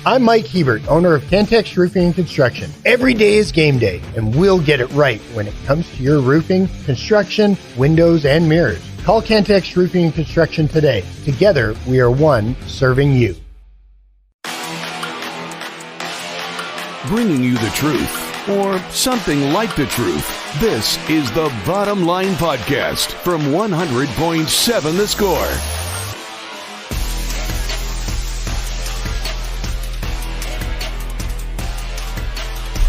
I'm Mike Hebert, owner of Cantex Roofing and Construction. Every day is game day, and we'll get it right when it comes to your roofing, construction, windows, and mirrors. Call Cantex Roofing and Construction today. Together, we are one serving you. Bringing you the truth, or something like the truth. This is the Bottom Line Podcast from 100.7 The Score.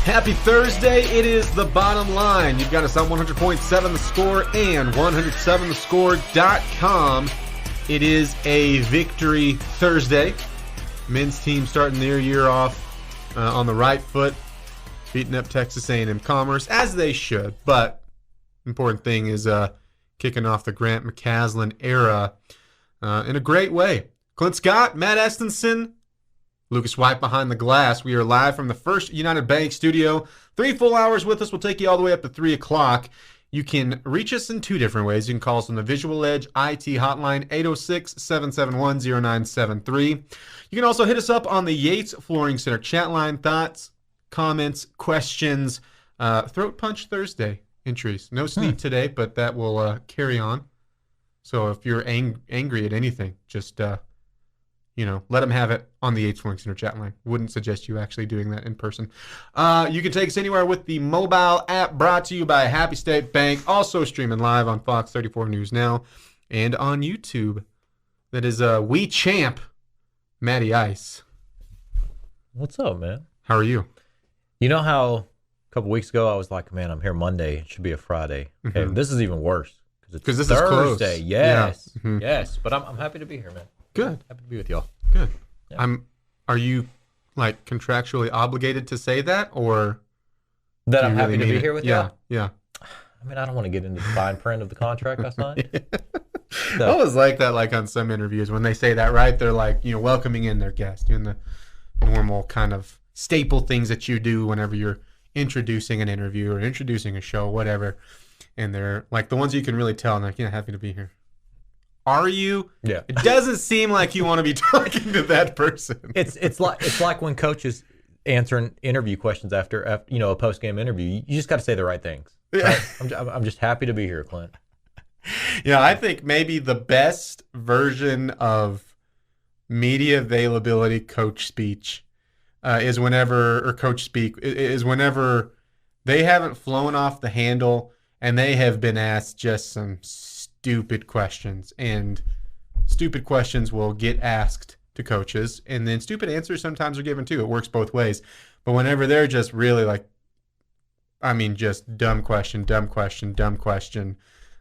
Happy Thursday. It is the Bottom Line. You've got us on 100.7 The Score and 107thescore.com. It is a victory Thursday. Men's team starting their year off on the right foot, beating up Texas A&M Commerce, as they should. But important thing is kicking off the Grant McCasland era in a great way. Clint Scott, Matt Estenson, Lucas White behind the glass. We are live from the First United Bank studio. 3 full hours with us. We'll take you all the way up to 3 o'clock. You can reach us in 2 different ways. You can call us on the Visual Edge IT hotline, 806-771-0973. You can also hit us up on the Yates Flooring Center chat line. Thoughts, comments, questions. Throat Punch Thursday entries. No sleep today, but that will carry on. So if you're angry at anything, just let them have it on the Yates Flooring Center chat line. Wouldn't suggest you actually doing that in person. You can take us anywhere with the mobile app, brought to you by Happy State Bank. Also streaming live on Fox 34 News Now and on YouTube. That is We Champ, Matty Ice. What's up, man? How are you? You know how a couple weeks ago I was like, man, I'm here Monday. It should be a Friday. Okay, This is even worse because this Thursday. Is close. Yes, Yeah. yes. But I'm happy to be here, man. Good. Happy to be with y'all. Good. Yeah. Are you like contractually obligated to say that, or that I'm happy to be here with y'all? Yeah. I mean, I don't want to get into the fine print of the contract I signed. I always like that, like on some interviews when they say that, right? They're like, welcoming in their guest, doing the normal kind of staple things that you do whenever you're introducing an interview or introducing a show, whatever. And they're like the ones you can really tell, and like, happy to be here. Are you? Yeah. It doesn't seem like you want to be talking to that person. It's like when coaches answering interview questions after a post game interview. You just got to say the right things. Yeah. Right? I'm just happy to be here, Clint. Yeah, I think maybe the best version of media availability coach speech is whenever they haven't flown off the handle and they have been asked just some stupid questions, and stupid questions will get asked to coaches, and then stupid answers sometimes are given too. It works both ways. But whenever they're just really just dumb question,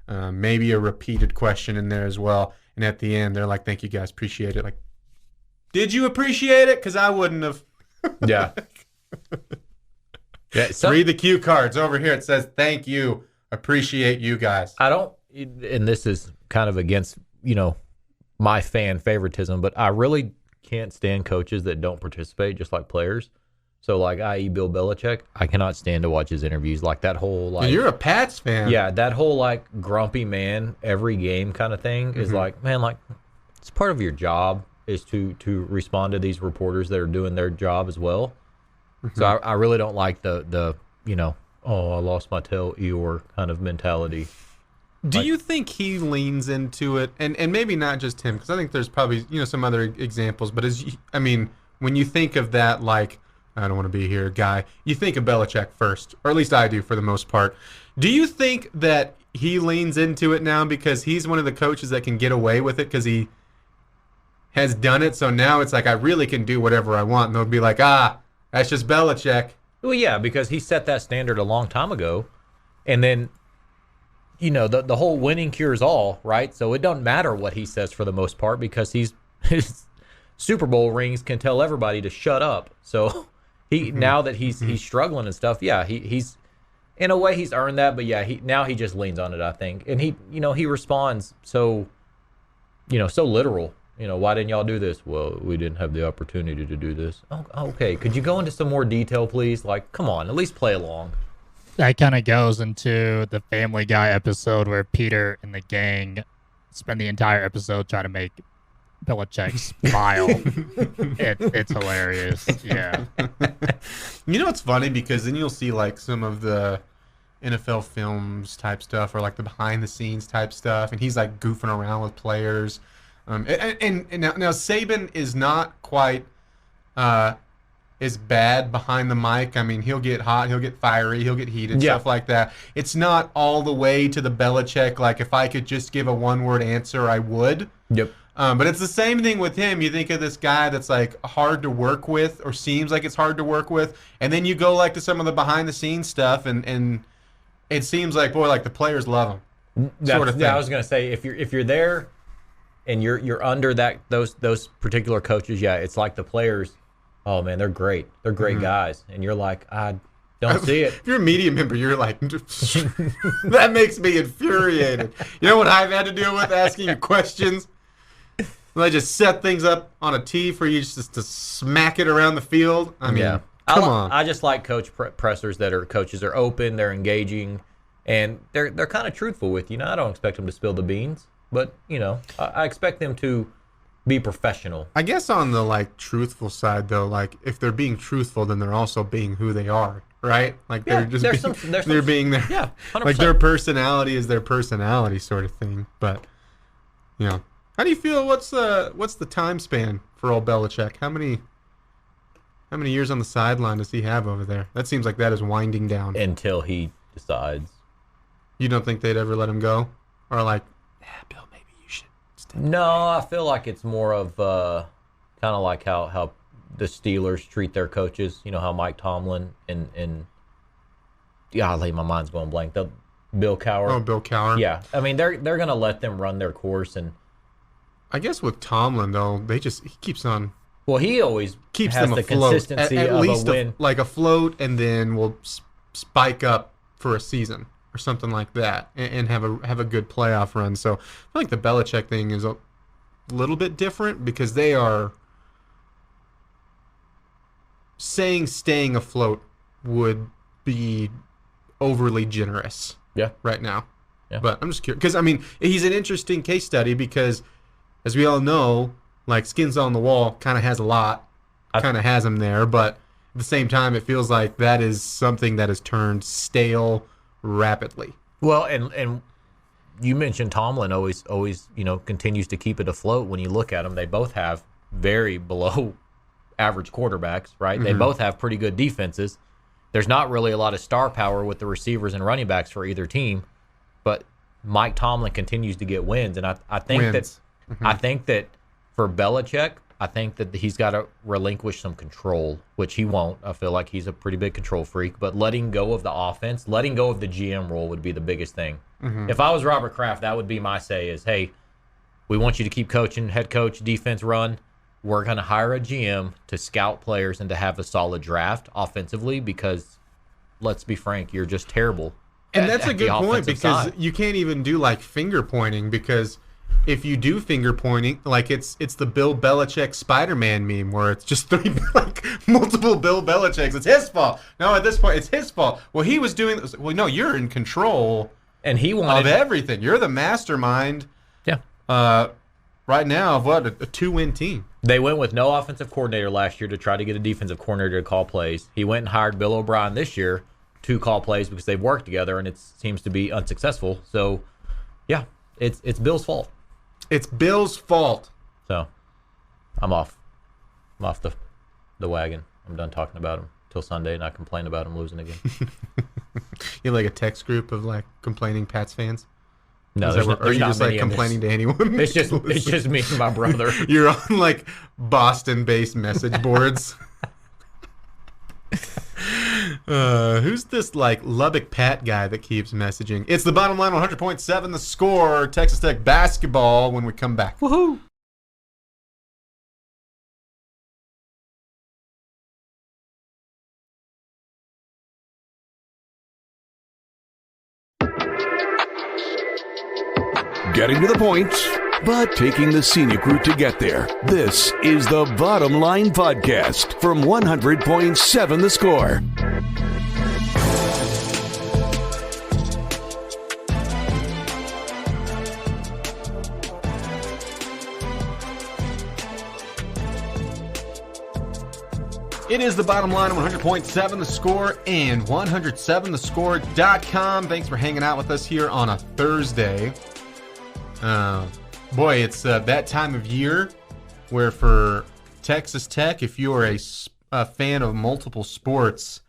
maybe a repeated question in there as well, and at the end they're like, thank you guys, appreciate it. Like, did you appreciate it? Because I wouldn't have. Yeah. Read the cue cards over here. It says thank you, appreciate you guys. I don't, and this is kind of against, my fan favoritism, but I really can't stand coaches that don't participate, just like players. So, like, i.e. Bill Belichick, I cannot stand to watch his interviews. Like, that whole, like... You're a Pats fan. Yeah, that whole, like, grumpy man, every game kind of thing is like, man, like, it's part of your job is to respond to these reporters that are doing their job as well. So, I really don't like the I lost my tail Eeyore kind of mentality. Do you think he leans into it, and maybe not just him, because I think there's probably some other examples, but when you think of that, like, I don't want to be here guy, you think of Belichick first, or at least I do for the most part. Do you think that he leans into it now because he's one of the coaches that can get away with it because he has done it, so now it's like, I really can do whatever I want, and they'll be like, that's just Belichick. Well, yeah, because he set that standard a long time ago, and then the whole winning cures all, right? So it doesn't matter what he says for the most part because his Super Bowl rings can tell everybody to shut up. So now that he's struggling and stuff, yeah, he's in a way he's earned that, but yeah, he just leans on it, I think, and he responds so literal. Why didn't y'all do this? Well, we didn't have the opportunity to do this. Oh, okay, could you go into some more detail, please? Like, come on, at least play along. That kind of goes into the Family Guy episode where Peter and the gang spend the entire episode trying to make Belichick's smile. It's hilarious. Yeah. You know, it's funny because then you'll see like some of the NFL films type stuff or like the behind the scenes type stuff, and he's like goofing around with players. And now Saban is not quite is bad behind the mic. I mean, he'll get hot, he'll get fiery, he'll get heated, stuff like that. It's not all the way to the Belichick, like, if I could just give a one-word answer, I would. Yep. But it's the same thing with him. You think of this guy that's, like, hard to work with or seems like it's hard to work with, and then you go, like, to some of the behind-the-scenes stuff, and it seems like, boy, like, the players love him. Sort of thing. Yeah, I was going to say, if you're there and you're under those particular coaches, it's like the players. Oh man, they're great. They're great guys, and you're like, I don't see it. If you're a media member, you're like, that makes me infuriated. You know what I've had to deal with asking you questions? They just set things up on a tee for you just to smack it around the field. I mean, come on. I just like coach pressers that are coaches. They're open, they're engaging, and they're kind of truthful with you. Now, I don't expect them to spill the beans, but I expect them to be professional. I guess on the like truthful side though, like if they're being truthful, then they're also being who they are, right? Like they're just being their 100%. Like their personality is their personality sort of thing. But how do you feel? What's the time span for old Belichick? How many years on the sideline does he have over there? That seems like that is winding down until he decides. You don't think they'd ever let him go, or like, Bill? No, I feel like it's more of kind of like how the Steelers treat their coaches. You know how Mike Tomlin and golly, my mind's going blank. Bill Cowher. Oh, Bill Cowher. Yeah, I mean they're gonna let them run their course, and I guess with Tomlin though, he keeps on. Well, he always keeps has them the afloat. consistency at of least a win, like afloat, and then will spike up for a season or something like that, and have a good playoff run. So I feel like the Belichick thing is a little bit different because they are saying staying afloat would be overly generous. Right now. Yeah. But I'm just curious because I mean he's an interesting case study because, as we all know, like skins on the wall kind of has a lot, kind of has him there, but at the same time it feels like that is something that has turned stale rapidly. Well, and you mentioned Tomlin always continues to keep it afloat. When you look at them, they both have very below average quarterbacks, right? Mm-hmm. They both have pretty good defenses. There's not really a lot of star power with the receivers and running backs for either team, but Mike Tomlin continues to get wins, and I think that for Belichick, I think that he's got to relinquish some control, which he won't. I feel like he's a pretty big control freak, but letting go of the offense, letting go of the GM role would be the biggest thing. Mm-hmm. If I was Robert Kraft, that would be my say is, hey, we want you to keep coaching, head coach, defense run. We're going to hire a GM to scout players and to have a solid draft offensively because, let's be frank, you're just terrible. And that's a good point because you can't even do like finger pointing because if you do finger pointing, like it's the Bill Belichick Spider-Man meme where it's just multiple Bill Belichicks. It's his fault. No, at this point, it's his fault. Well, he was doing this. Well, no, you're in control and he wanted of everything. You're the mastermind. Yeah. Right now of what? A 2-win team. They went with no offensive coordinator last year to try to get a defensive coordinator to call plays. He went and hired Bill O'Brien this year to call plays because they've worked together and it seems to be unsuccessful. So, yeah, it's Bill's fault. It's Bill's fault. So, I'm off. I'm off the wagon. I'm done talking about him till Sunday, and I complain about him losing again. You have like a text group of like complaining Pats fans? No, are you just like complaining to anyone? It's just me and my brother. You're on like Boston-based message boards. Who's this like Lubbock Pat guy that keeps messaging? It's the Bottom Line 100.7 The Score, Texas Tech basketball when we come back. Woohoo! Getting to the point, but taking the scenic route to get there. This is the Bottom Line Podcast from 100.7 The Score. It is the bottom line, 100.7 The Score and 107thescore.com. Thanks for hanging out with us here on a Thursday. Boy, it's that time of year where for Texas Tech, if you are a fan of multiple sports,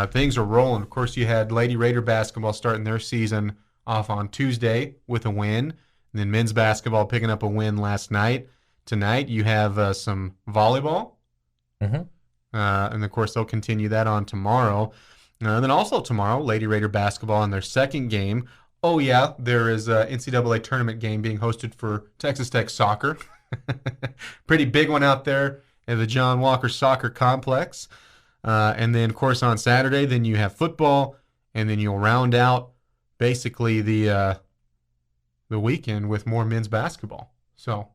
things are rolling. Of course, you had Lady Raider basketball starting their season off on Tuesday with a win, and then men's basketball picking up a win last night. Tonight, you have some volleyball. Mm-hmm. And of course, they'll continue that on tomorrow. And then also tomorrow, Lady Raider basketball in their second game. Oh, yeah, there is an NCAA tournament game being hosted for Texas Tech soccer. Pretty big one out there at the John Walker Soccer Complex. And then, of course, on Saturday, then you have football, and then you'll round out basically the weekend with more men's basketball. So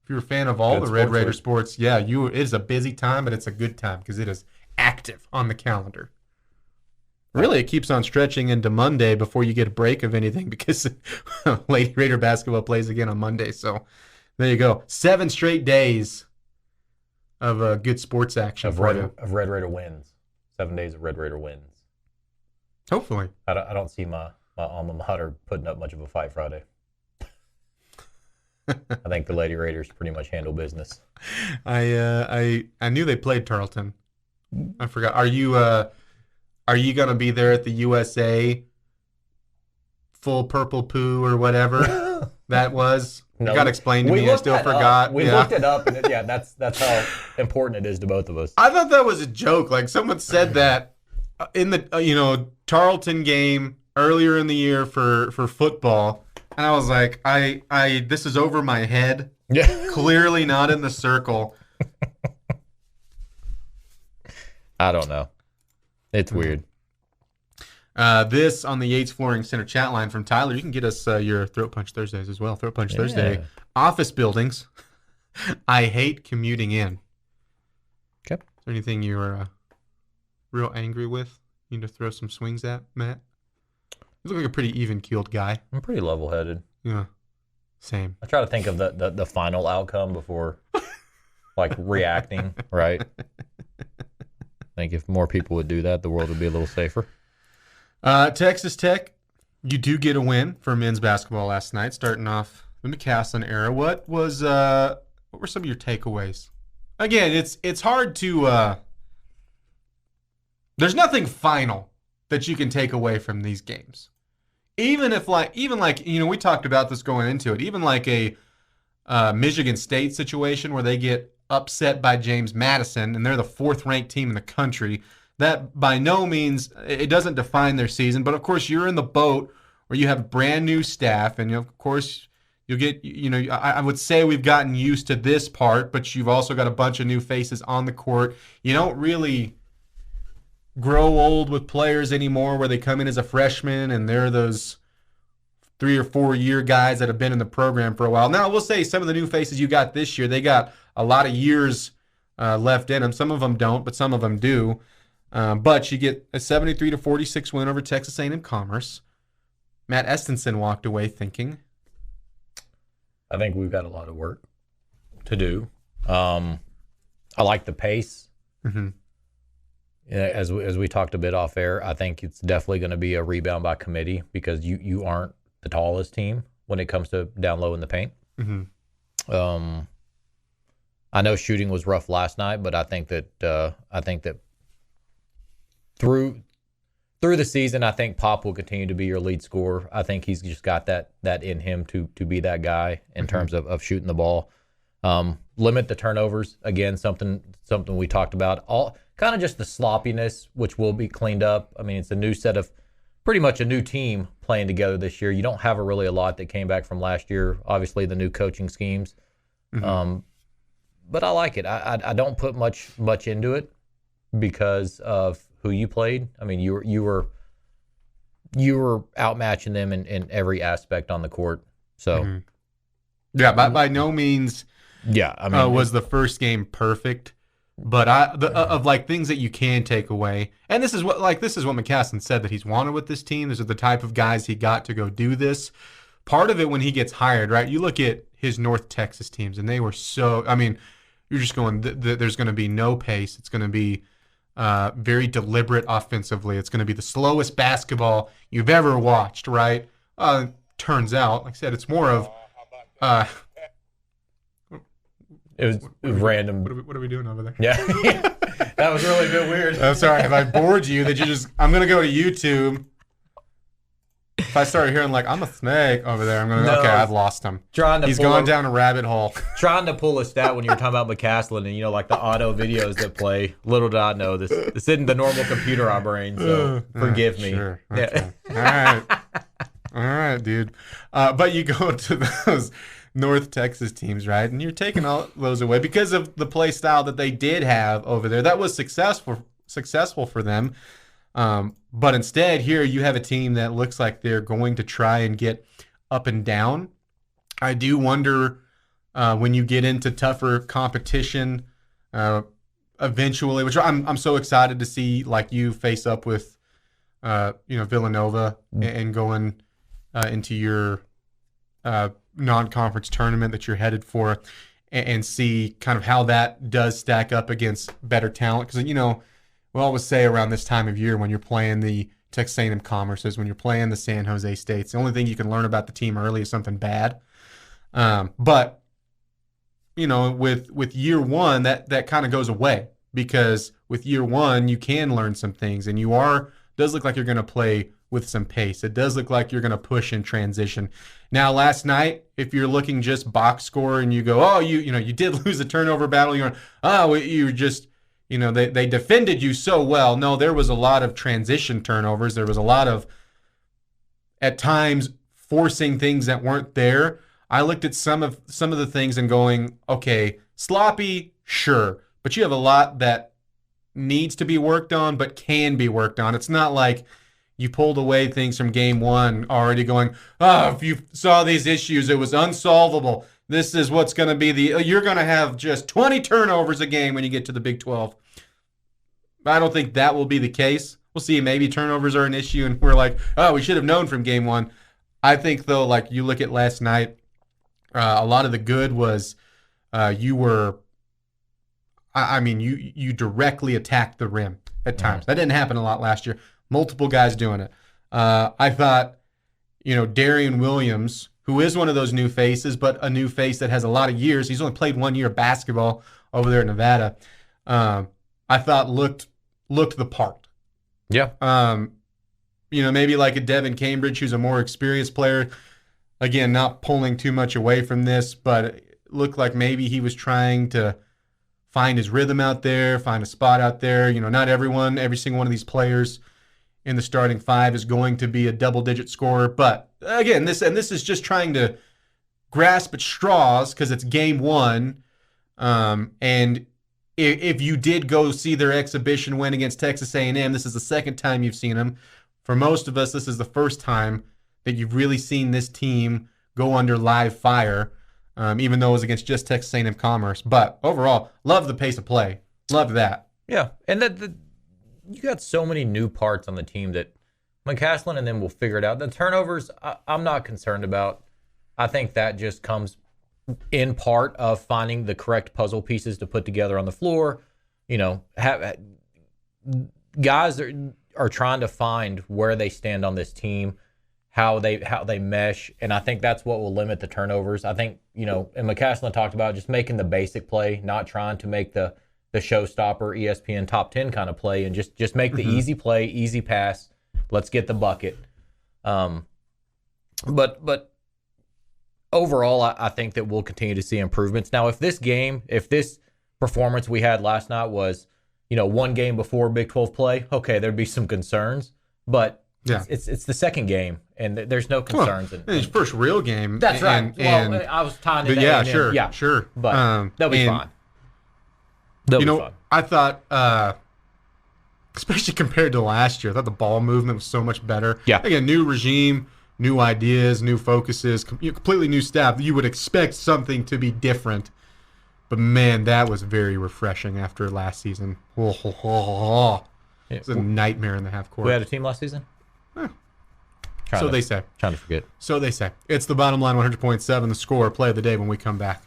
if you're a fan of all the Red Raider sports, yeah, it is a busy time, but it's a good time because it is active on the calendar. Really, it keeps on stretching into Monday before you get a break of anything because Lady Raider basketball plays again on Monday. So there you go. 7 straight days of good sports action of Red Raider wins. 7 days of Red Raider wins. Hopefully. I don't see my alma mater putting up much of a fight Friday. I think the Lady Raiders pretty much handle business. I knew they played Tarleton. I forgot. Are you gonna be there at the USA full purple poo or whatever that was? No, you got to explain to me. I still forgot. We looked it up, and that's how important it is to both of us. I thought that was a joke. Like someone said that in the Tarleton game earlier in the year for football. And I was like, this is over my head. Yeah. Clearly not in the circle. I don't know. It's weird. This on the Yates Flooring Center chat line from Tyler. You can get us your Throat Punch Thursdays as well. Throat Punch Thursday. Office buildings. I hate commuting in. Okay. Is there anything you're real angry with? You need to throw some swings at, Matt? You look like a pretty even-keeled guy. I'm pretty level-headed. Yeah, same. I try to think of the final outcome before, reacting, right? I think if more people would do that, the world would be a little safer. Texas Tech, you do get a win for men's basketball last night, starting off the McCasland era. What were some of your takeaways? Again, it's hard to. There's nothing final that you can take away from these games. Even we talked about this going into it, even like a Michigan State situation where they get upset by James Madison and they're the 4th ranked team in the country, that by no means, it doesn't define their season. But of course, you're in the boat where you have brand new staff, and of course, you'll get, I would say we've gotten used to this part, but you've also got a bunch of new faces on the court. You don't really grow old with players anymore where they come in as a freshman and they're those 3 or 4 year guys that have been in the program for a while. Now, I will say some of the new faces you got this year, they got a lot of years left in them. Some of them don't, but some of them do. But you get a 73-46 win over Texas A&M Commerce. Matt Estenson walked away thinking, I think we've got a lot of work to do. I like the pace. Mm-hmm. As we talked a bit off air, I think it's definitely going to be a rebound by committee because you aren't the tallest team when it comes to down low in the paint. Mm-hmm. I know shooting was rough last night, but I think that through the season, I think Pop will continue to be your lead scorer. I think he's just got that in him to be that guy in terms of shooting the ball. Limit the turnovers again, something we talked about. All kind of just the sloppiness, which will be cleaned up. I mean, it's pretty much a new team playing together this year. You don't have a lot that came back from last year. Obviously, the new coaching schemes, but I like it. I don't put much into it because of who you played. I mean, you were outmatching them in every aspect on the court. So, yeah, by no means. Yeah, I mean, was the first game perfect? But of things that you can take away, and this is what McCasland said that he's wanted with this team. These are the type of guys he got to go do this. Part of it when he gets hired, right? You look at his North Texas teams, and they were so. I mean, you're just going, there's going to be no pace. It's going to be very deliberate offensively. It's going to be the slowest basketball you've ever watched, right? Turns out, like I said, it's more of it was random. What are we doing over there? Yeah. That was really a bit weird. I'm sorry. Have I bored you? I'm going to go to YouTube. If I start hearing like, I'm a snake over there, I'm going to, okay, I've lost him. He's going down a rabbit hole. Trying to pull a stat when you were talking about McCaslin and, like the auto videos that play. Little did I know this isn't the normal computer on brain, so forgive me. Sure. Okay. Yeah. All right, dude. But you go to those North Texas teams, right? And you're taking all those away because of the play style that they did have over there. That was successful for them. But instead, here you have a team that looks like they're going to try and get up and down. I do wonder when you get into tougher competition eventually, which I'm so excited to see, like you face up with, Villanova and going into your non-conference tournament that you're headed for, and see kind of how that does stack up against better talent. Because, we always say around this time of year when you're playing the Texas A&M Commerces, when you're playing the San Jose States, the only thing you can learn about the team early is something bad. But with year one, that kind of goes away, because with year one you can learn some things, and does look like you're going to play with some pace. It does look like you're going to push in transition. Now, last night, if you're looking just box score and you go, oh, you did lose a turnover battle, you're going, oh, you just. They defended you so well. No, there was a lot of transition turnovers. There was a lot of, at times, forcing things that weren't there. I looked at some of the things and going, okay, sloppy, sure, but you have a lot that needs to be worked on, but can be worked on. It's not like you pulled away things from game one already going, oh, if you saw these issues, it was unsolvable. This is what's going to be you're going to have just 20 turnovers a game when you get to the Big 12. I don't think that will be the case. We'll see. Maybe turnovers are an issue and we're like, oh, we should have known from game one. I think, though, like you look at last night, a lot of the good was you directly attacked the rim at times. That didn't happen a lot last year. Multiple guys doing it. I thought, Darian Williams, who is one of those new faces, but a new face that has a lot of years. He's only played 1 year of basketball over there in Nevada. I thought looked the part. Yeah. Maybe like a Devin Cambridge, who's a more experienced player. Again, not pulling too much away from this, but it looked like maybe he was trying to find his rhythm out there, find a spot out there. Not every single one of these players in the starting five is going to be a double-digit scorer. But again, this is just trying to grasp at straws because it's game one. And if you did go see their exhibition win against Texas A&M, this is the second time you've seen them. For most of us, this is the first time that you've really seen this team go under live fire, even though it was against just Texas A&M Commerce. But overall, love the pace of play. Love that. Yeah, and you got so many new parts on the team that McCaslin and them will figure it out. The turnovers, I'm not concerned about. I think that just comes in part of finding the correct puzzle pieces to put together on the floor. Guys are trying to find where they stand on this team, how they mesh, and I think that's what will limit the turnovers. I think, and McCaslin talked about just making the basic play, not trying to make the showstopper ESPN top 10 kind of play, and just make the easy play, easy pass. Let's get the bucket. But overall, I think that we'll continue to see improvements. Now, if this performance we had last night was, one game before Big 12 play, okay, there'd be some concerns. But yeah, it's the second game, and there's no concerns. Well, it's first real game. That's right. I was tying it. Yeah, sure. Yeah, sure. But they'll be fine. They'll be fine. I thought, especially compared to last year, I thought the ball movement was so much better. Yeah. Again, new regime, new ideas, new focuses, completely new staff. You would expect something to be different. But, man, that was very refreshing after last season. It was a nightmare in the half court. We had a team last season? They say. Trying to forget. So they say. It's the Bottom Line 100.7, the score, play of the day when we come back.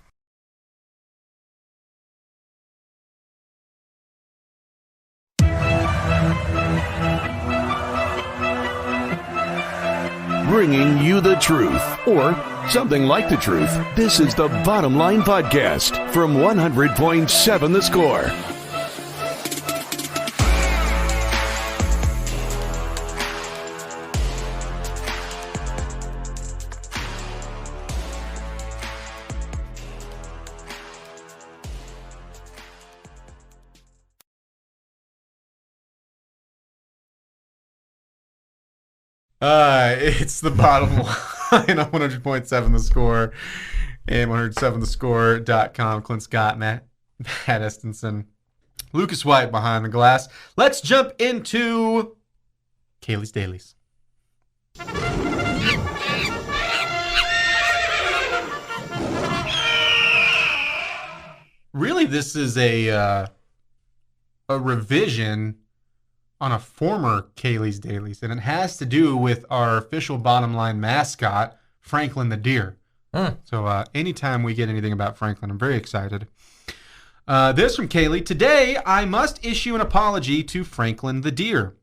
bringing you the truth, or something like the truth. This is the Bottom Line Podcast from 100.7 The Score. It's the Bottom Line on 100.7 The Score and 107thescore.com. Clint Scott, Matt Estenson, Lucas White behind the glass. Let's jump into Kailey's Dailies. Really, this is a revision on a former Kailey's Dailies, and it has to do with our official Bottom Line mascot, Franklin the Deer. So anytime we get anything about Franklin, I'm very excited. This from Kailey. Today, I must issue an apology to Franklin the Deer.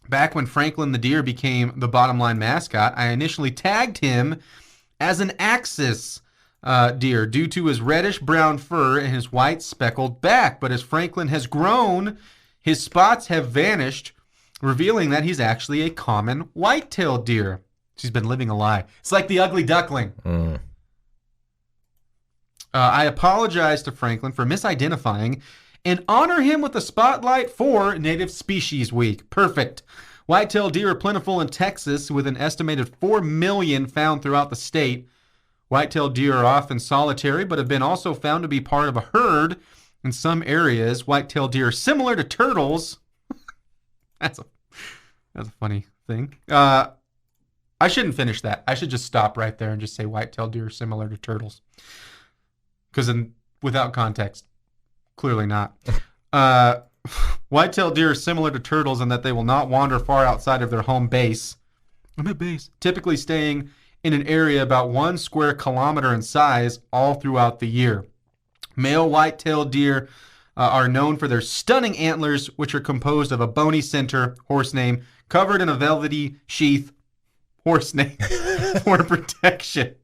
Back when Franklin the Deer became the Bottom Line mascot, I initially tagged him as an axis deer due to his reddish-brown fur and his white speckled back. But as Franklin has grown, his spots have vanished, revealing that he's actually a common white-tailed deer. She's been living a lie. It's like the ugly duckling. I apologize to Franklin for misidentifying and honor him with a spotlight for Native Species Week. Perfect. White-tailed deer are plentiful in Texas, with an estimated 4 million found throughout the state. White-tailed deer are often solitary, but have been also found to be part of a herd. In some areas, white-tailed deer are similar to turtles. That's a funny thing. I shouldn't finish that. I should just stop right there and just say white-tailed deer are similar to turtles. Because without context, clearly not. White-tailed deer are similar to turtles in that they will not wander far outside of their home base. Typically staying in an area about 1 square kilometer in size all throughout the year. Male white-tailed deer are known for their stunning antlers, which are composed of a bony center, horse name, covered in a velvety sheath, horse name, for protection.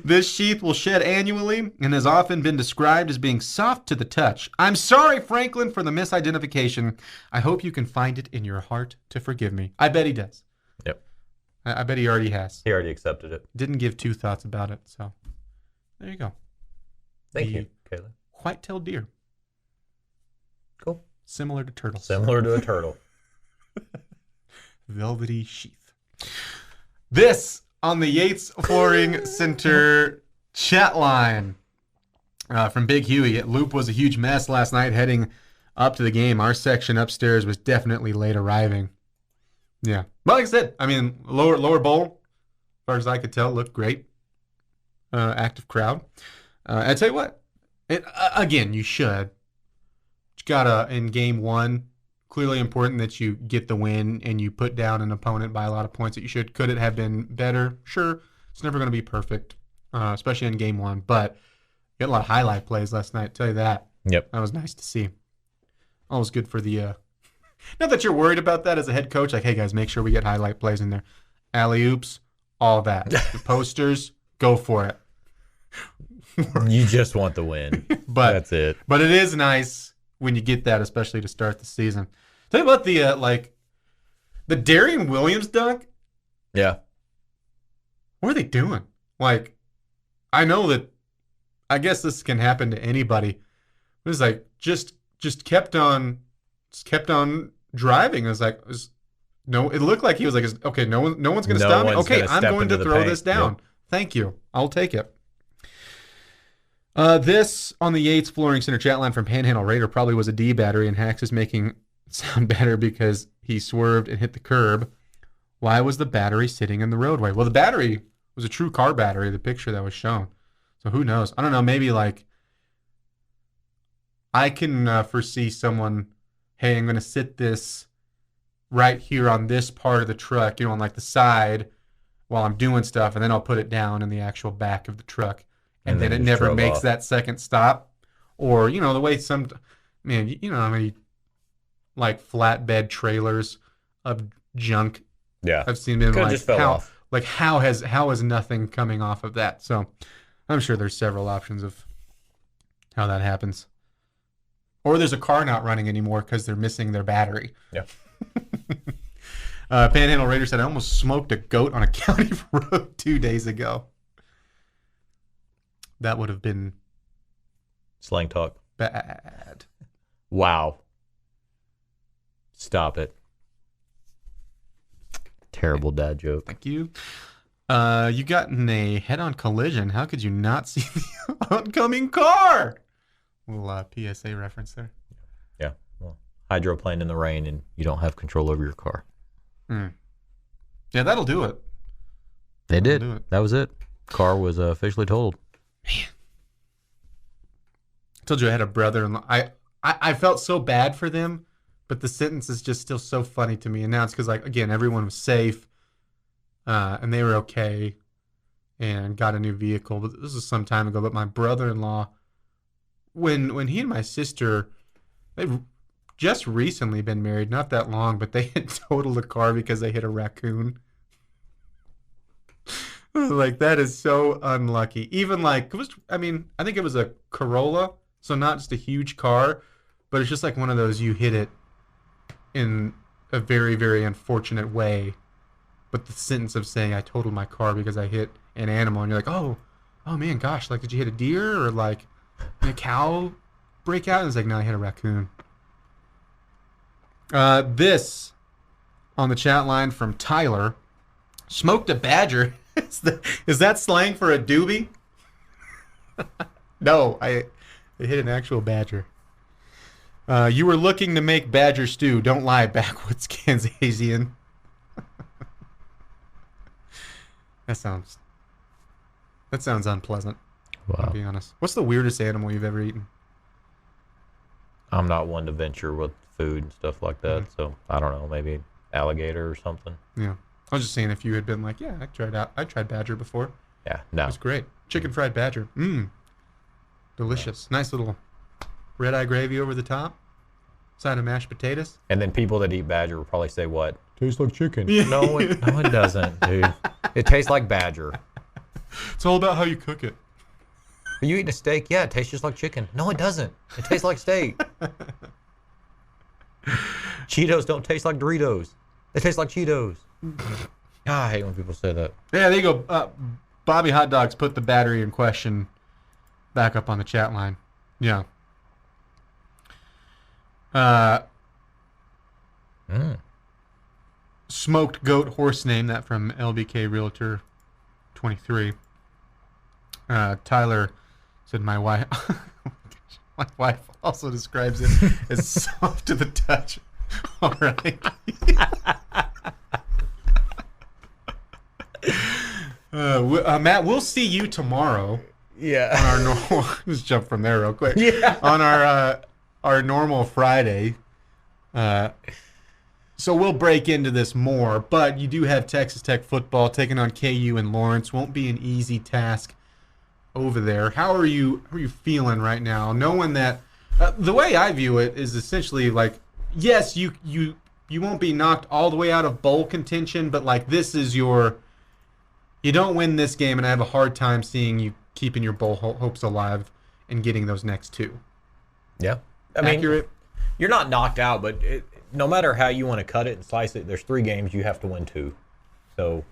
This sheath will shed annually and has often been described as being soft to the touch. I'm sorry, Franklin, for the misidentification. I hope you can find it in your heart to forgive me. I bet he does. Yep. I bet he already has. He already accepted it. Didn't give two thoughts about it, so there you go. Thank you, Kailey. White-tailed deer. Cool. Similar to turtles. Similar to a turtle. Velvety sheath. This on the Yates Flooring Center chat line from Big Huey. Loop was a huge mess last night heading up to the game. Our section upstairs was definitely late arriving. Yeah. But like I said, I mean, lower bowl, as far as I could tell, looked great. Active crowd. I tell you what, again, you should. You gotta, in game one, clearly important that you get the win and you put down an opponent by a lot of points that you should. Could it have been better? Sure. It's never going to be perfect, especially in game one. But you got a lot of highlight plays last night, I'll tell you that. Yep. That was nice to see. Always good for the... Not that you're worried about that as a head coach. Like, hey, guys, make sure we get highlight plays in there. Alley-oops, all that. The posters, go for it. You just want the win. But that's it. But it is nice when you get that, especially to start the season. Tell you about the Darian Williams dunk. Yeah. What are they doing? Like, I know that, I guess this can happen to anybody. It was like, just kept on driving. It was like, it looked like he was like, okay, no one's going to stop me. Okay, I'm going to throw this down. Yep. Thank you. I'll take it. This on the Yates Flooring Center chat line from Panhandle Raider probably was a D battery, and Hax is making it sound better because he swerved and hit the curb. Why was the battery sitting in the roadway? Well, the battery was a true car battery, the picture that was shown. So who knows? I don't know. Maybe like I can foresee someone, hey, I'm going to sit this right here on this part of the truck, on like the side while I'm doing stuff, and then I'll put it down in the actual back of the truck. And then it never makes that second stop. Or, the way some, man, I mean, like flatbed trailers of junk. Yeah. I've seen them like, Like how is nothing coming off of that? So I'm sure there's several options of how that happens. Or there's a car not running anymore because they're missing their battery. Yeah. Panhandle Raider said, I almost smoked a goat on a county road 2 days ago. That would have been Slang talk. bad. Wow. Stop it. Terrible dad joke. Thank you. You got in a head-on collision. How could you not see the oncoming car? Little PSA reference there. Yeah. Well, hydroplane in the rain and you don't have control over your car. Yeah, that'll do it. They did. do it. That was it. Car was officially totaled. I told you I had a brother-in-law. I felt so bad for them, but the sentence is just still so funny to me. And now it's because, like, again, everyone was safe, and they were okay, and got a new vehicle. But this was some time ago. But my brother-in-law, when he and my sister, they've just recently been married, not that long, but they had totaled a car because they hit a raccoon. Like, that is so unlucky. Even like, I think it was a Corolla, so not just a huge car, but it's just like one of those, you hit it in a very, very unfortunate way. But the sentence of saying I totaled my car because I hit an animal, and you're like, oh man, gosh, like, did you hit a deer or like a cow break out? And it's like, no, I hit a raccoon. This on the chat line from Tyler: smoked a badger. Is that slang for a doobie? No, I hit an actual badger. You were looking to make badger stew. Don't lie, backwoods Kansasian. That sounds unpleasant. Wow. I'll be honest. What's the weirdest animal you've ever eaten? I'm not one to venture with food and stuff like that, so I don't know, maybe alligator or something. Yeah. I was just saying if you had been like, yeah, I tried badger before. Yeah, It no. was great. Chicken fried badger. Delicious. Nice little red eye gravy over the top. Side of mashed potatoes. And then people that eat badger will probably say what? Tastes like chicken. No, it doesn't, dude. It tastes like badger. It's all about how you cook it. Are you eating a steak? Yeah, it tastes just like chicken. No, it doesn't. It tastes like steak. Cheetos don't taste like Doritos. They taste like Cheetos. I hate when people say that. Yeah, there you go. Bobby Hot Dogs put the battery in question back up on the chat line. Yeah. Smoked goat horse name, that from LBK Realtor 23. Tyler said my wife also describes it as soft to the touch. All right. Matt, we'll see you tomorrow. Yeah. On our normal, just jump from there real quick. Yeah. On our normal Friday. So we'll break into this more, but you do have Texas Tech football taking on KU and Lawrence. Won't be an easy task over there. How are you feeling right now, knowing that the way I view it is essentially like, yes, you won't be knocked all the way out of bowl contention, but like, this is you don't win this game, and I have a hard time seeing you keeping your bowl hopes alive and getting those next two. Yeah. I mean, Accurate? you're not knocked out, but no matter how you want to cut it and slice it, there's 3 games you have to win 2. So,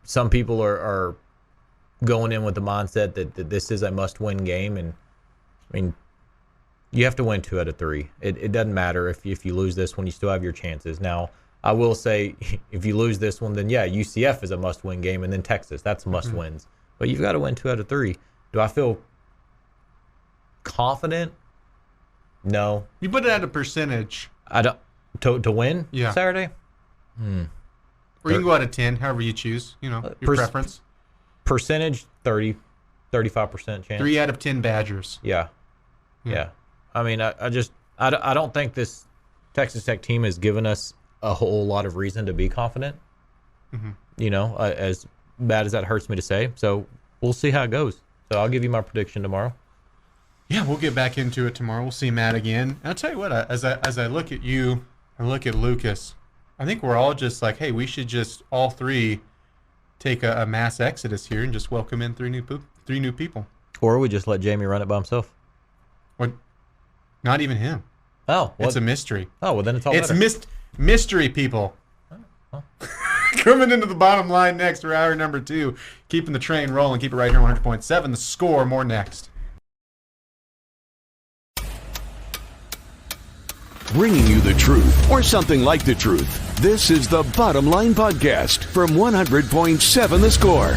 some people are going in with the mindset that this is a must-win game, and I mean, you have to win 2 out of 3. It doesn't matter if you lose this one, you still have your chances. Now, I will say, if you lose this one, then yeah, UCF is a must-win game, and then Texas, that's must-wins. But you've got to win 2 out of 3. Do I feel confident? No. You put it at a percentage. I don't to win Saturday? Or you can go out of 10, however you choose, your preference. Percentage, 30, 35% chance. 3 out of 10 Badgers. Yeah. I mean, I don't think this Texas Tech team has given us a whole lot of reason to be confident. As bad as that hurts me to say. So we'll see how it goes. So I'll give you my prediction tomorrow. Yeah, we'll get back into it tomorrow. We'll see Matt again. And I'll tell you what, as I look at you, I look at Lucas, I think we're all just like, hey, we should just all three take a mass exodus here and just welcome in three new people. Or we just let Jamie run it by himself. What? Not even him. Oh, it's a mystery. Oh, well then it's all it's better. Mystery people. Oh. Coming into the bottom line next for hour number 2, keeping the train rolling. Keep it right here on 100.7. The Score. More next. Bringing you the truth, or something like the truth. This is the Bottom Line Podcast from 100.7 The Score.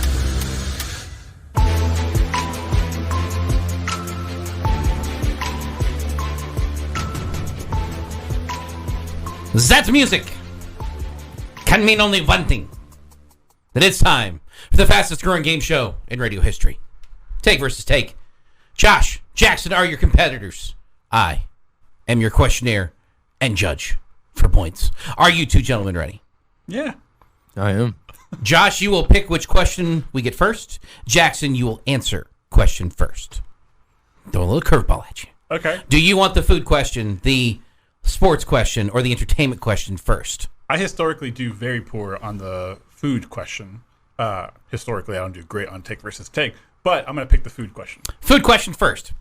That music can mean only one thing. That it's time for the fastest growing game show in radio history. Take versus Take. Josh, Jackson are your competitors. I am your questionnaire and judge for points. Are you two gentlemen ready? Yeah. I am. Josh, you will pick which question we get first. Jackson, you will answer question first. Throw a little curveball at you. Okay. Do you want the food question, the sports question, or the entertainment question first? I historically do very poor on the food question. Historically, I don't do great on Take versus Take, but I'm going to pick the food question. Food question first.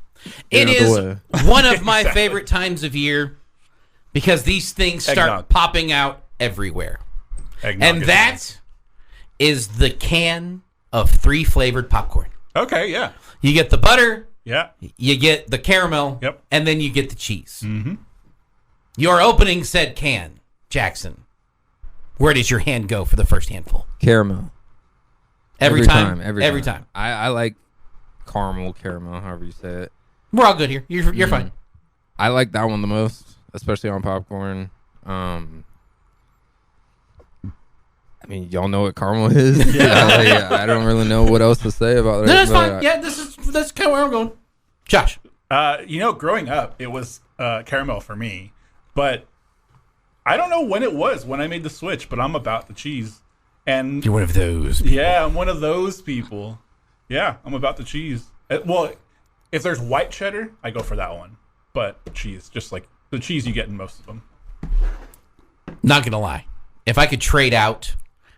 It is one of my favorite times of year because these things start Eggnog. popping out everywhere. Eggnog And is that is the can of 3 flavored popcorn. nice. Okay, yeah. You get the butter, Yeah. you get the caramel, Yep. and then you get the cheese. Mm-hmm. Your opening said can, Jackson. Where does your hand go for the first handful? Caramel. Every time. Every time. I like caramel, however you say it. We're all good here. You're fine. I like that one the most, especially on popcorn. I mean, y'all know what caramel is. Yeah. I don't really know what else to say about it. No, that's fine. Yeah, that's kind of where I'm going. Josh. Growing up, it was caramel for me, but I don't know when it was when I made the switch, but I'm about the cheese. And You're one of those people. yeah, I'm one of those people. Yeah, I'm about the cheese. Well, if there's white cheddar, I go for that one. But cheese, just like the cheese you get in most of them. Not going to lie. If I could trade out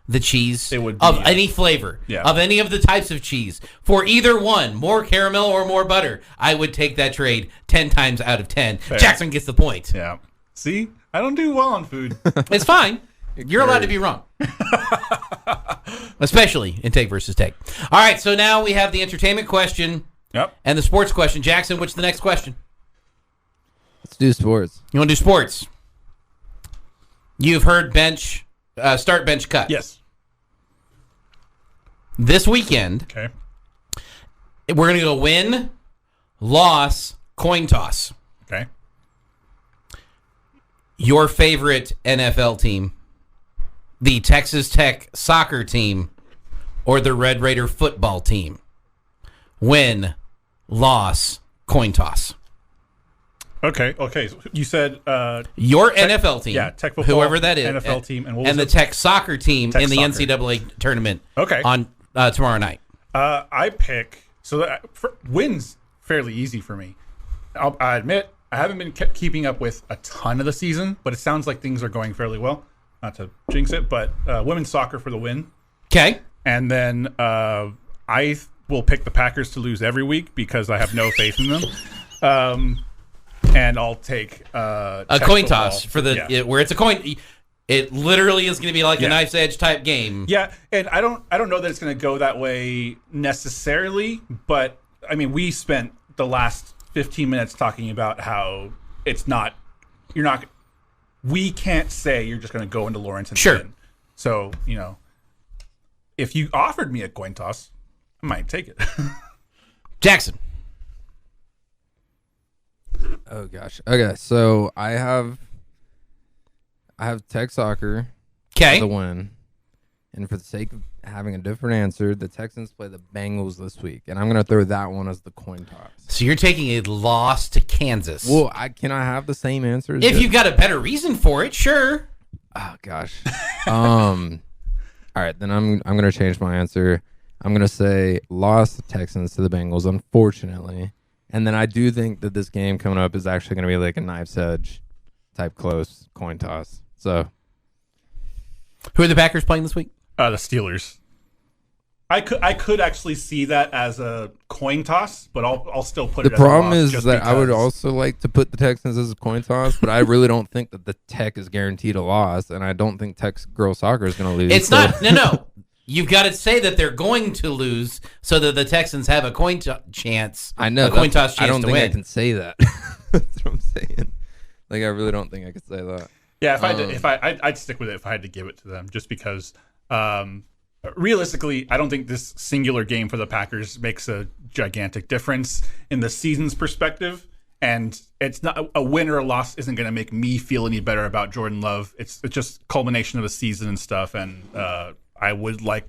the cheese It would be- of any flavor, Yeah. of any of the types of cheese, for either one, more caramel or more butter, I would take that trade 10 times out of 10. Fair. Jackson gets the point. Yeah. See, I don't do well on food. It's fine. You're allowed to be wrong. Especially in Take versus Take. All right, so now we have the entertainment question Yep. and the sports question. Jackson, what's the next question? Let's do sports. You want to do sports? You've heard start, bench, cut. Yes. This weekend, Okay. we're going to go win, loss, coin toss. Okay. Your favorite NFL team, the Texas Tech soccer team, or the Red Raider football team? Win, loss, coin toss. Okay. So you said Your NFL team, yeah, Tech football, whoever that is, NFL team, and what was and the it? Tech soccer team Tech in the soccer. NCAA tournament. Okay. On tomorrow night. I pick wins fairly easy for me. I admit I haven't been keeping up with a ton of the season, but it sounds like things are going fairly well. Not to jinx it, but women's soccer for the win. Okay. And then I will pick the Packers to lose every week because I have no faith in them. And I'll take A Tech coin football. toss for the Yeah. where it's a coin. It literally is going to be like a Yeah. knife's edge type game. Yeah, and I don't know that it's going to go that way necessarily, but I mean, we spent the last 15 minutes talking about how we can't say you're just going to go into Lawrence and Sure. win. So, if you offered me a coin toss, I might take it. Jackson. Oh gosh. Okay, so I have Tech soccer Okay. for the win, and for the sake of having a different answer, the Texans play the Bengals this week, and I'm gonna throw that one as the coin toss. So you're taking a loss to Kansas. Well, can I have the same answer? as If this? you've got a better reason for it, sure. Oh gosh. All right, then I'm gonna change my answer. I'm gonna say lost the Texans to the Bengals, unfortunately. And then I do think that this game coming up is actually gonna be like a knife's edge type close coin toss. So Who are the Packers playing this week? The Steelers. I could actually see that as a coin toss, but I'll still put The it as a problem loss is just that I would because- also like to put the Texans as a coin toss, but I really don't think that the Tech is guaranteed a loss, and I don't think Tech's girls soccer is going to lose. It's so- not. No. You've got to say that they're going to lose so that the Texans have a coin chance. I know. A coin toss chance I don't to think win. I can say that. That's what I'm saying. Like, I really don't think I could say that. Yeah, I'd stick with it if I had to give it to them, just because realistically, I don't think this singular game for the Packers makes a gigantic difference in the season's perspective. And it's not a win or a loss isn't going to make me feel any better about Jordan Love. It's just culmination of the season and stuff. And I would like,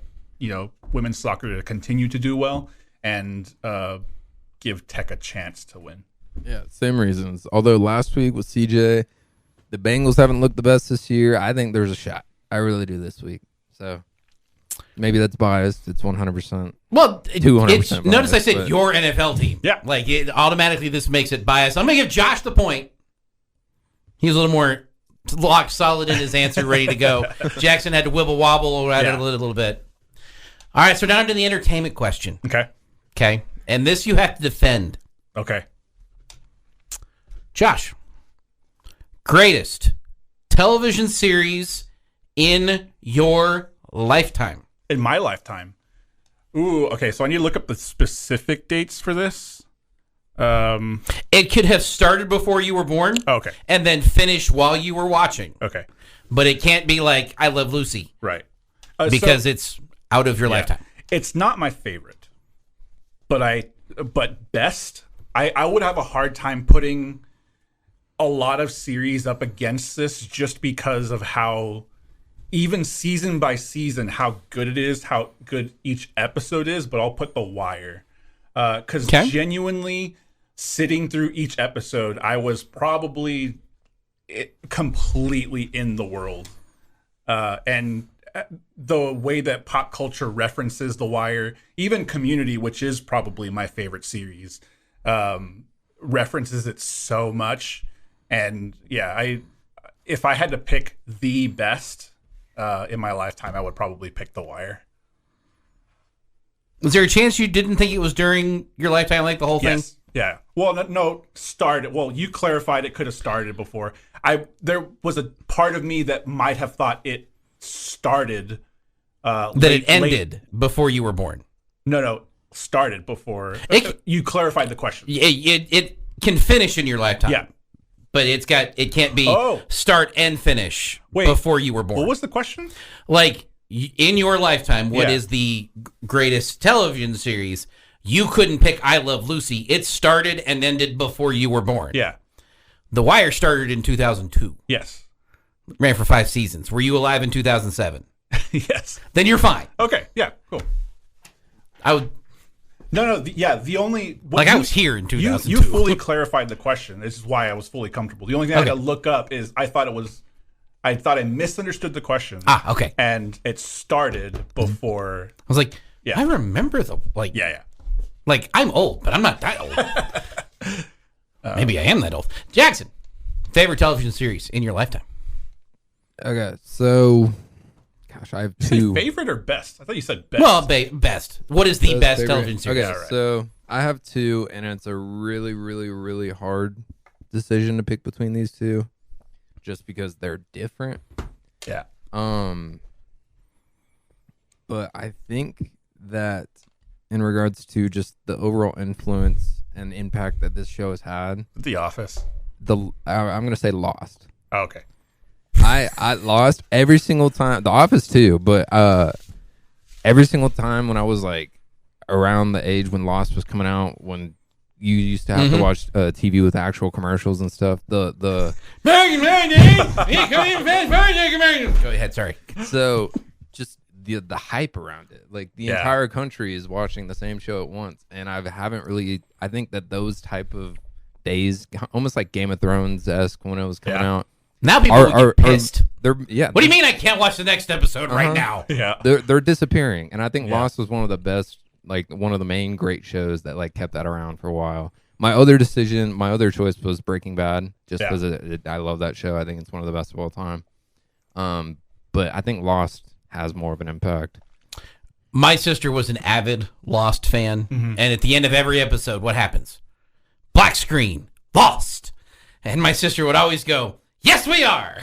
women's soccer to continue to do well and give Tech a chance to win. Yeah, same reasons. Although last week with CJ, the Bengals haven't looked the best this year. I think there's a shot. I really do this week. So maybe that's biased. It's 100%. Well, 200% notice I biased, said but- your NFL team. Yeah. Like, automatically this makes it biased. I'm going to give Josh the point. He's a little more locked solid in his answer, ready to go. Jackson had to wibble wobble around it a little bit. All right, so now to the entertainment question. Okay. And this you have to defend. Okay. Josh, greatest television series in your lifetime. In my lifetime. Ooh, okay. So I need to look up the specific dates for this. It could have started before you were born. Okay. And then finish while you were watching. Okay. But it can't be like I Love Lucy. Right. Because it's out of your lifetime. It's not my favorite, but best. I would have a hard time putting a lot of series up against this just because of how, even season by season, how good it is, how good each episode is. But I'll put The Wire because genuinely sitting through each episode, I was probably completely in the world, and the way that pop culture references The Wire, even Community, which is probably my favorite series, references it so much. And yeah, if I had to pick the best in my lifetime, I would probably pick The Wire. Was there a chance you didn't think it was during your lifetime, like the whole thing? Yes. Yeah. Well, no, started. Well, you clarified it could have started before. There was a part of me that might have thought it started. It ended before you were born. No, started before. You clarified the question. It can finish in your lifetime. Yeah. But it can't be start and finish before you were born. What was the question? Like, in your lifetime, what is the greatest television series? You couldn't pick I Love Lucy. It started and ended before you were born. Yeah. The Wire started in 2002. Yes. Ran for 5 seasons. Were you alive in 2007? Yes. Then you're fine. Okay. Yeah. Cool. I would. No. The only I was here in 2002. You fully clarified the question. This is why I was fully comfortable. The only thing I had to look up is I thought I misunderstood the question. Okay. And it started before. I was like, I remember Yeah. Like, I'm old, but I'm not that old. Maybe I am that old. Jackson, favorite television series in your lifetime? Okay, so, gosh, I have two. Favorite or best? I thought you said best. Well, best. What is the best favorite. television series? Okay, so I have two, and it's a really, really, really hard decision to pick between these two, just because they're different. Yeah. But I think that in regards to just the overall influence and impact that this show has had, The Office. I'm gonna say Lost. Oh, okay. I Lost every single time. The Office too, but every single time when I was like around the age when Lost was coming out, when you used to have to watch TV with actual commercials and stuff. The Go ahead. Sorry. So just the hype around it, like the entire country is watching the same show at once, and I think that those type of days, almost like Game of Thrones-esque when it was coming out. Now people would get pissed. What do you mean I can't watch the next episode right now? Yeah. They're disappearing, and I think Lost was one of the best, like one of the main great shows that like kept that around for a while. My other choice was Breaking Bad, just because I love that show. I think it's one of the best of all time. but I think Lost has more of an impact. My sister was an avid Lost fan, and at the end of every episode, what happens? Black screen, Lost. And my sister would always go, "Yes, we are."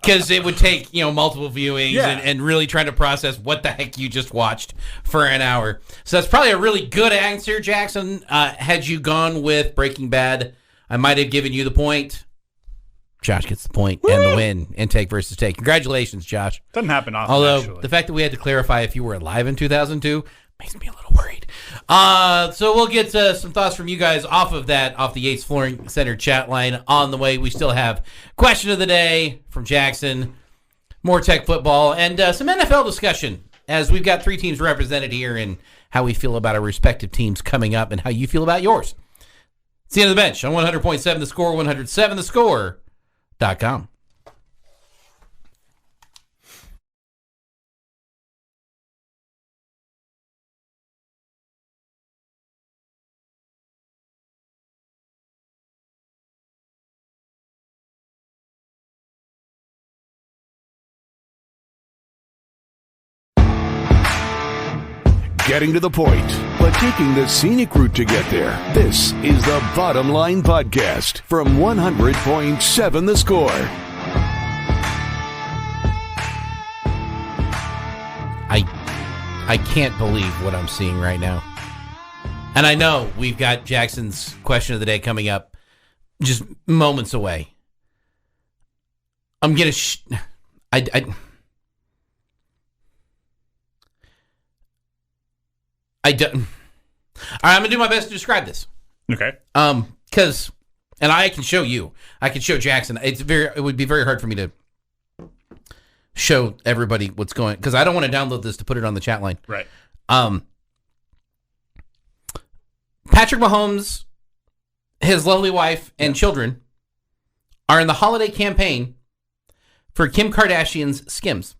Because it would take, multiple viewings and really trying to process what the heck you just watched for an hour. So that's probably a really good answer, Jackson. Had you gone with Breaking Bad, I might have given you the point. Josh gets the point and the win in take versus take. Congratulations, Josh. Doesn't happen often, Although actually. the fact that we had to clarify if you were alive in 2002 makes me a little worried. So we'll get some thoughts from you guys off the Yates Flooring Center chat line on the way. We still have question of the day from Jackson, more tech football, and some NFL discussion as we've got 3 teams represented here and how we feel about our respective teams coming up and how you feel about yours. It's the end of the bench on 100.7 The Score, 107thescore.com. Getting to the point, but taking the scenic route to get there. This is the Bottom Line Podcast from 100.7 The Score. I can't believe what I'm seeing right now. And I know we've got Jackson's question of the day coming up just moments away. I'm going to... I don't. All right, I'm gonna do my best to describe this. Okay. Because, and I can show you. I can show Jackson. It would be very hard for me to show everybody what's going. Because I don't want to download this to put it on the chat line. Right. Patrick Mahomes, his lovely wife and children are in the holiday campaign for Kim Kardashian's Skims,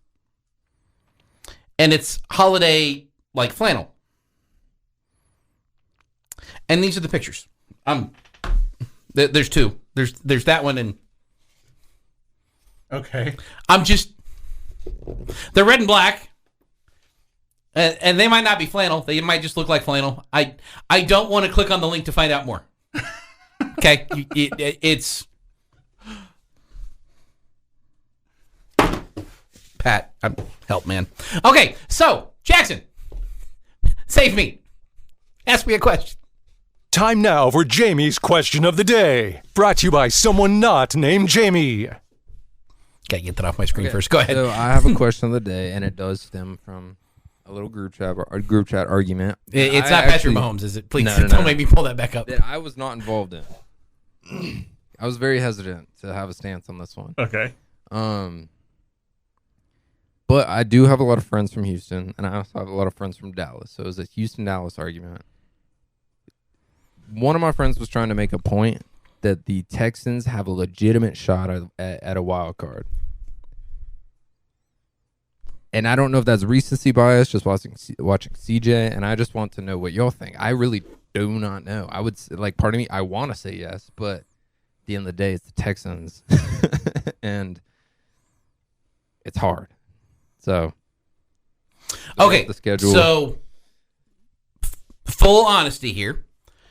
and it's holiday like flannel. And these are the pictures. There's 2. There's that one and Okay. they're red and black, and they might not be flannel. They might just look like flannel. I don't want to click on the link to find out more. Okay, it's Pat. Help, man. Okay, so Jackson, save me. Ask me a question. Time now for Jamie's question of the day. Brought to you by someone not named Jamie. Gotta get that off my screen first. Go ahead. So I have a question of the day, and it does stem from a little group chat argument. It's not Patrick Mahomes, is it? Please No. don't make me pull that back up. That I was not involved in. I was very hesitant to have a stance on this one. Okay. But I do have a lot of friends from Houston, and I also have a lot of friends from Dallas. So it was a Houston-Dallas argument. One of my friends was trying to make a point that the Texans have a legitimate shot at a wild card. And I don't know if that's recency bias, just watching CJ, and I just want to know what y'all think. I really do not know. I would, part of me, I want to say yes, but at the end of the day, it's the Texans. And it's hard. So, okay, the schedule. So, full honesty here.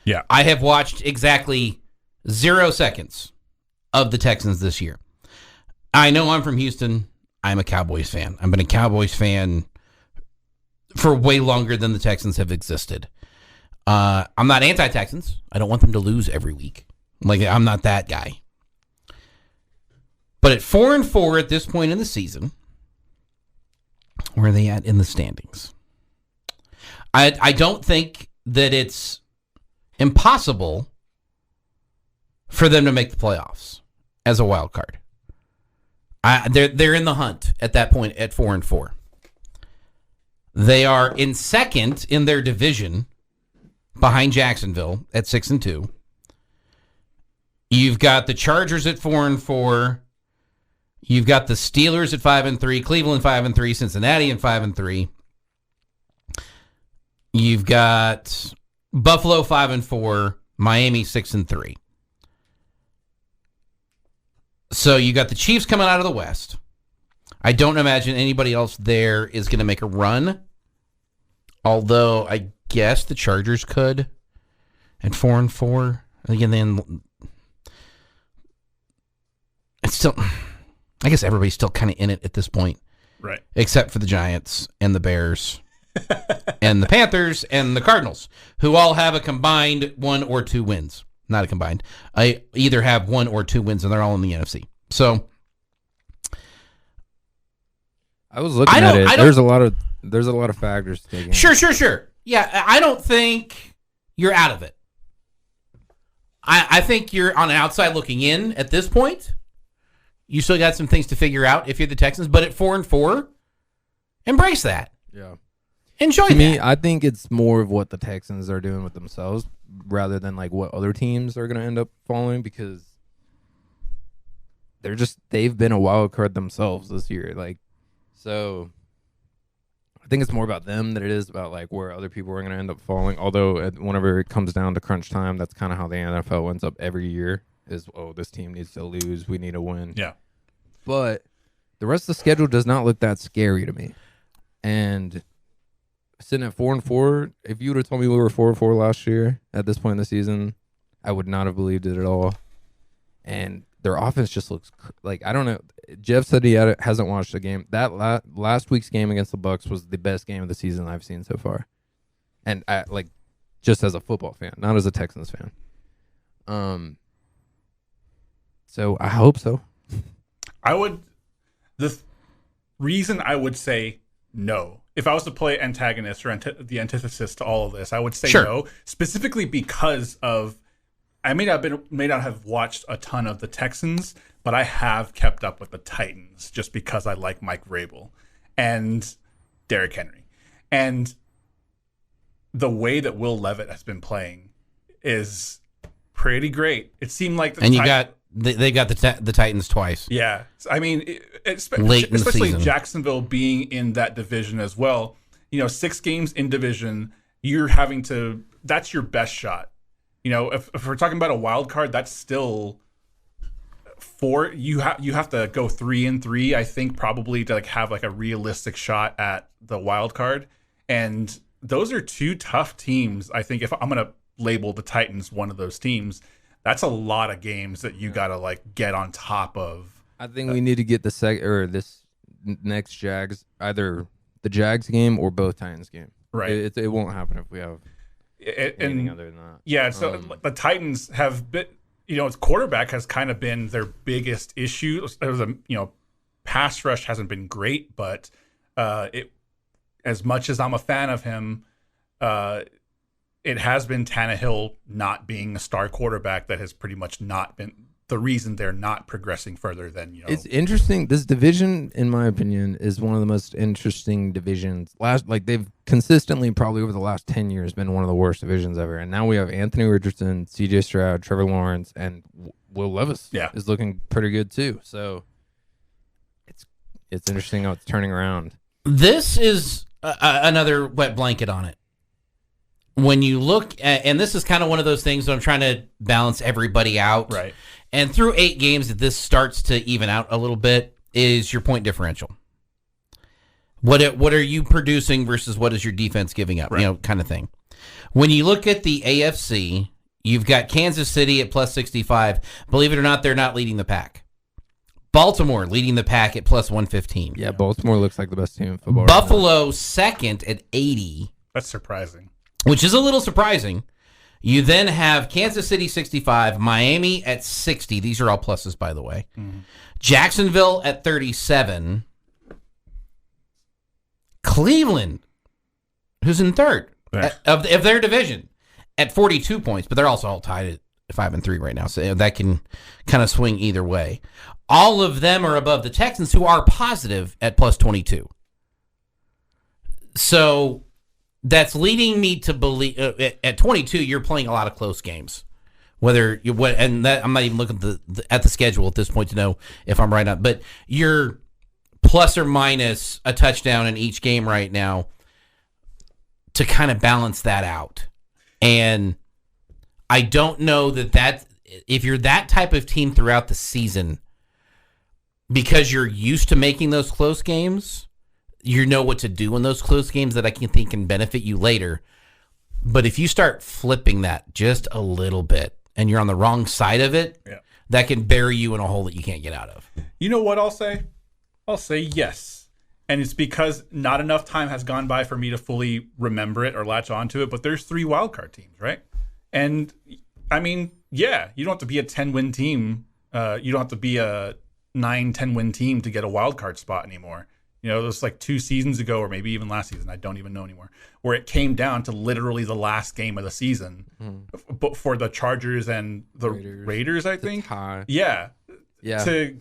Yeah. I have watched exactly 0 seconds of the Texans this year. I know I'm from Houston. I'm a Cowboys fan. I've been a Cowboys fan for way longer than the Texans have existed. I'm not anti-Texans. I don't want them to lose every week. I'm not that guy. But at 4-4 at this point in the season, where are they at in the standings? I don't think that it's impossible for them to make the playoffs as a wild card. They're in the hunt at that point at 4-4. They are in second in their division behind Jacksonville at 6-2. You've got the Chargers at 4-4. You've got the Steelers at 5-3, Cleveland 5-3, Cincinnati at 5-3. You've got Buffalo 5-4, Miami 6-3. So you got the Chiefs coming out of the West. I don't imagine anybody else there is going to make a run. Although I guess the Chargers could at 4-4. Again, then it's still. I guess everybody's still kind of in it at this point, Right. except for the Giants and the Bears and the Panthers and the Cardinals, who all have a combined 1 or 2 wins. Not a combined. I either have 1 or 2 wins, and they're all in the NFC. So I was looking at it. There's a lot of factors to take in. Sure. Yeah, I don't think you're out of it. I think you're on an outside looking in at this point. You still got some things to figure out if you're the Texans, but at 4-4, embrace that. Yeah. Enjoy To that. me, I think it's more of what the Texans are doing with themselves rather than like what other teams are going to end up following, because they've been a wild card themselves this year. Like, so I think it's more about them than it is about like where other people are going to end up falling. Although whenever it comes down to crunch time, that's kind of how the NFL ends up every year is, oh, this team needs to lose. We need to win. Yeah. But the rest of the schedule does not look that scary to me. And sitting at 4-4, if you would have told me we were 4-4 last year at this point in the season, I would not have believed it at all. And their offense just looks like, I don't know. Jeff said he hasn't watched the game. That last week's game against the Bucs was the best game of the season I've seen so far. And I, like, just as a football fan, not as a Texans fan. So I hope so. The reason I would say no, if I was to play antagonist or the antithesis to all of this, I would say no, specifically because of, I may not have watched a ton of the Texans, but I have kept up with the Titans just because I like Mike Vrabel and Derrick Henry. And the way that Will Levitt has been playing is pretty great. It seemed like they got the Titans twice. Yeah. I mean, Late in the especially season. Jacksonville being in that division as well. 6 games in division, you're having to, that's your best shot. If we're talking about a wild card, that's still 4. You have to go 3-3, I think, probably to have a realistic shot at the wild card. And those are 2 tough teams. I think if I'm going to label the Titans one of those teams, that's a lot of games that you got to get on top of. I think we need to get this next Jags, either the Jags game or both Titans game. Right. It won't happen if we have anything other than that. Yeah, so the Titans have been, its quarterback has kind of been their biggest issue. There was pass rush hasn't been great, but as much as I'm a fan of him, it has been Tannehill not being a star quarterback that has pretty much not been the reason they're not progressing further than, It's interesting. This division, in my opinion, is one of the most interesting divisions. They've consistently, probably over the last 10 years, been one of the worst divisions ever. And now we have Anthony Richardson, C.J. Stroud, Trevor Lawrence, and Will Levis is looking pretty good too. So it's interesting how it's turning around. This is another wet blanket on it. When you look at, and this is kind of one of those things that I'm trying to balance everybody out. Right. And through 8 games, if this starts to even out a little bit, is your point differential. What are you producing versus what is your defense giving up? Right. Kind of thing. When you look at the AFC, you've got Kansas City at plus 65. Believe it or not, they're not leading the pack. Baltimore leading the pack at plus 115. Yeah, Baltimore looks like the best team in football. Buffalo second at 80. That's surprising. Which is a little surprising. You then have Kansas City 65, Miami at 60. These are all pluses, by the way. Mm-hmm. Jacksonville at 37. Cleveland, who's in third of their division, at 42 points, but they're also all tied at 5-3 right now, so that can kind of swing either way. All of them are above the Texans, who are positive at plus 22. So that's leading me to believe at 22 you're playing a lot of close games. I'm not even looking at the schedule at this point to know if I'm right on, but you're plus or minus a touchdown in each game right now to kind of balance that out. And I don't know that if you're that type of team throughout the season, because you're used to making those close games, you know what to do in those close games that I can think can benefit you later. But if you start flipping that just a little bit and you're on the wrong side of it, that can bury you in a hole that you can't get out of. You know what I'll say? I'll say yes. And it's because not enough time has gone by for me to fully remember it or latch onto it. But there's 3 wildcard teams, right? And I mean, yeah, you don't have to be a 10-win team. You don't have to be a 9-10-win team to get a wildcard spot anymore. You know, it was like 2 seasons ago, or maybe even last season, I don't even know anymore, where it came down to literally the last game of the season, but for the Chargers and the Raiders, I think. Yeah. To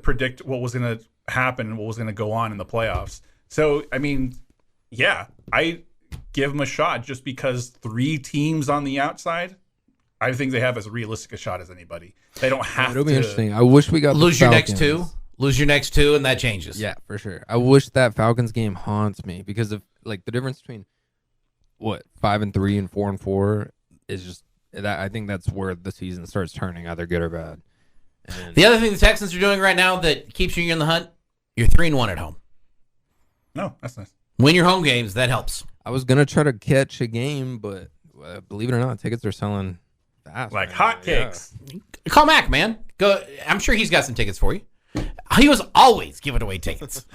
predict what was going to happen and what was going to go on in the playoffs. So, I mean, yeah, I give them a shot just because 3 teams on the outside, I think they have as realistic a shot as anybody. They don't have It'll be interesting. I wish we got lose your next 2. Lose your next 2, and that changes. Yeah, for sure. I wish that Falcons game haunts me because of like the difference between 5-3 and 4-4 is just that. I think that's where the season starts turning, either good or bad. And the other thing the Texans are doing right now that keeps you in the hunt, you're 3-1 at home. No, that's nice. Win your home games, that helps. I was gonna try to catch a game, but believe it or not, tickets are selling fast, like hotcakes. Yeah. Call Mac, man. Go. I'm sure he's got some tickets for you. He was always giving away tickets.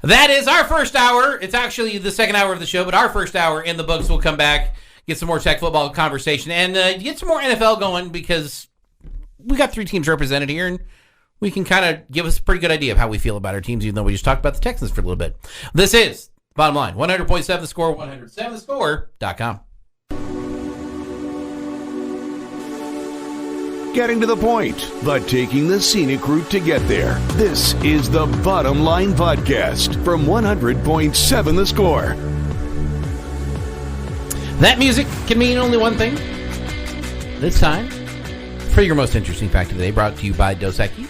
That is our first hour. It's actually the second hour of the show, but our first hour in the books. We'll come back, get some more tech football conversation, and get some more NFL going because we got 3 teams represented here, and we can kind of give us a pretty good idea of how we feel about our teams, even though we just talked about the Texans for a little bit. This is Bottom Line, 100.7 The Score, 107thescore.com. Getting to the point, but taking the scenic route to get there. This is the Bottom Line Podcast from 100.7 The Score. That music can mean only one thing. This time, for your most interesting fact of the day, brought to you by Dos Equis.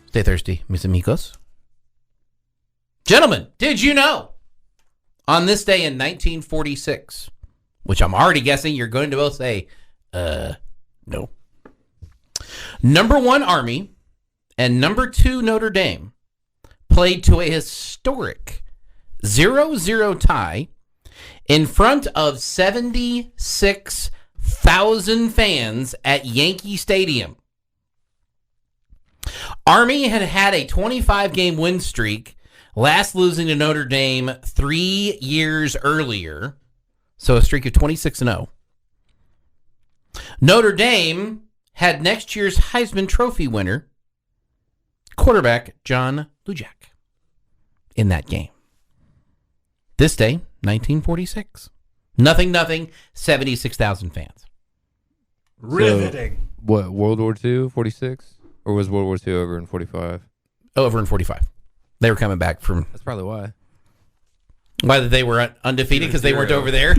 Stay thirsty, mis amigos. Gentlemen, did you know on this day in 1946, which I'm already guessing you're going to both say, no. Number 1 Army and number 2 Notre Dame played to a historic 0-0 tie in front of 76,000 fans at Yankee Stadium. Army had a 25-game win streak, last losing to Notre Dame 3 years earlier, so a streak of 26-0. Notre Dame had next year's Heisman Trophy winner, quarterback John Lujack, in that game. This day, 1946. Nothing, 76,000 fans. Riveting. So, what, World War II, 46? Or was World War II over in 45? Over in 45. They were coming back from... That's probably why. Why they were undefeated? Because they weren't over there?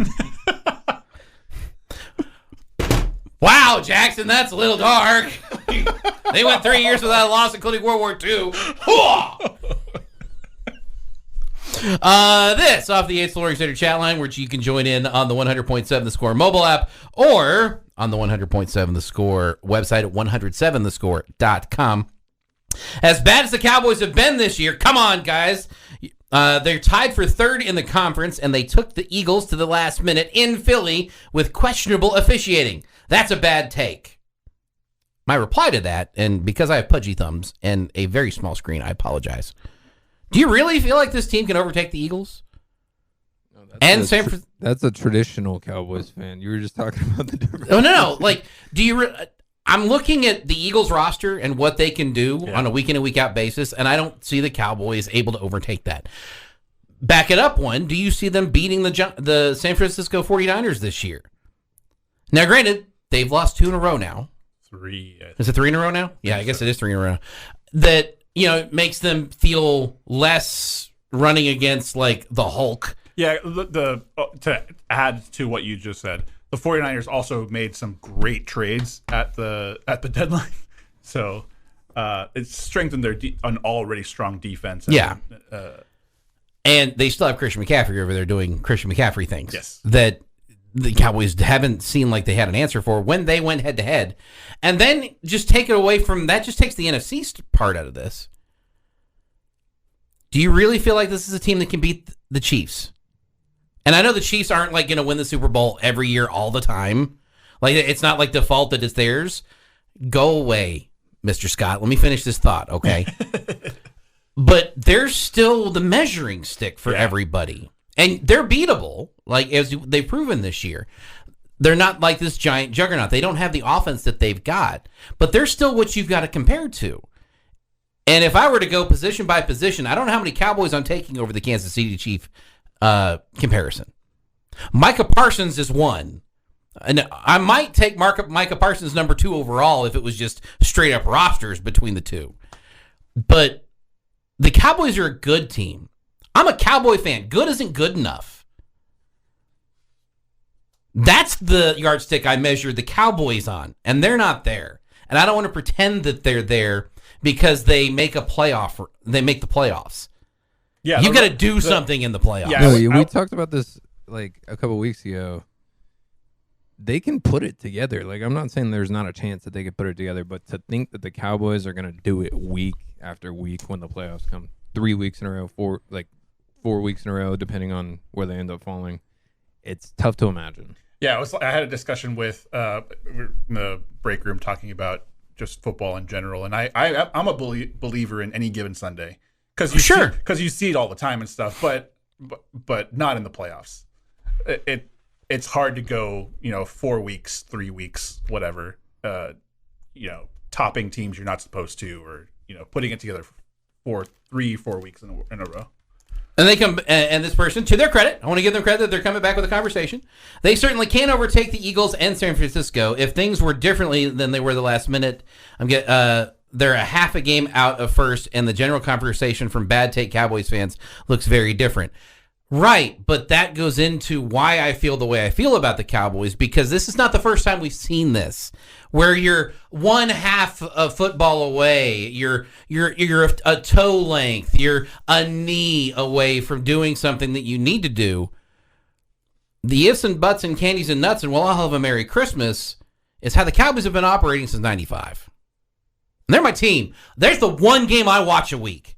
Wow, Jackson, that's a little dark. They went 3 years without a loss, including World War II. This off the 8th Flooring Center chat line, which you can join in on the 100.7 The Score mobile app or on the 100.7 The Score website at 107thescore.com. As bad as the Cowboys have been this year, come on, guys. They're tied for 3rd in the conference, and they took the Eagles to the last minute in Philly with questionable officiating. That's a bad take. My reply to that, and because I have pudgy thumbs and a very small screen, I apologize. Do you really feel like this team can overtake the Eagles? No, that's a traditional Cowboys fan. You were just talking about the difference. Oh, no. Like, do you... I'm looking at the Eagles roster and what they can do on a week in and week out basis, and I don't see the Cowboys able to overtake that. Back it up one. Do you see them beating the San Francisco 49ers this year? Now, granted, they've lost 2 in a row now. 3. Is it 3 in a row now? Yeah, I guess it is 3 in a row. That, makes them feel less running against, like, the Hulk. Yeah, to add to what you just said, the 49ers also made some great trades at the deadline. So it's strengthened an already strong defense. And they still have Christian McCaffrey over there doing Christian McCaffrey things. Yes. That the Cowboys haven't seemed like they had an answer for when they went head-to-head. And then just take it away from that, just takes the NFC part out of this. Do you really feel like this is a team that can beat the Chiefs? And I know the Chiefs aren't like going to win the Super Bowl every year all the time. Like, it's not like default that it's theirs. Go away, Mr. Scott. Let me finish this thought, okay? But there's still the measuring stick for everybody. And they're beatable, like as they've proven this year. They're not like this giant juggernaut. They don't have the offense that they've got. But they're still what you've got to compare to. And if I were to go position by position, I don't know how many Cowboys I'm taking over the Kansas City Chief comparison. Micah Parsons is one. And I might take Micah Parsons number 2 overall if it was just straight up rosters between the two. But the Cowboys are a good team. I'm a Cowboy fan. Good isn't good enough. That's the yardstick I measure the Cowboys on, and they're not there. And I don't want to pretend that they're there because they make the playoffs. Yeah, you got to do something in the playoffs. Yeah, we talked about this like a couple weeks ago. They can put it together. Like, I'm not saying there's not a chance that they could put it together, but to think that the Cowboys are going to do it week after week when the playoffs come, 3 weeks in a row, 4 weeks in a row, depending on where they end up falling, it's tough to imagine. Yeah, I had a discussion with in the break room talking about just football in general, and I'm a believer in any given Sunday because you see it all the time and stuff, but not in the playoffs. It's hard to go 4 weeks, 3 weeks, whatever, topping teams you're not supposed to, or putting it together for 3-4 weeks in a row. And they come, and this person, to their credit, I want to give them credit that they're coming back with a conversation. They certainly can overtake the Eagles and San Francisco. If things were differently than they were the last minute, they're a half a game out of first, and the general conversation from bad take Cowboys fans looks very different. Right, but that goes into why I feel the way I feel about the Cowboys, because this is not the first time we've seen this, where you're one half a football away, you're a toe length, you're a knee away from doing something that you need to do. The ifs and buts and candies and nuts and well, I'll have a Merry Christmas is how the Cowboys have been operating since '95. And they're my team. There's the one game I watch a week.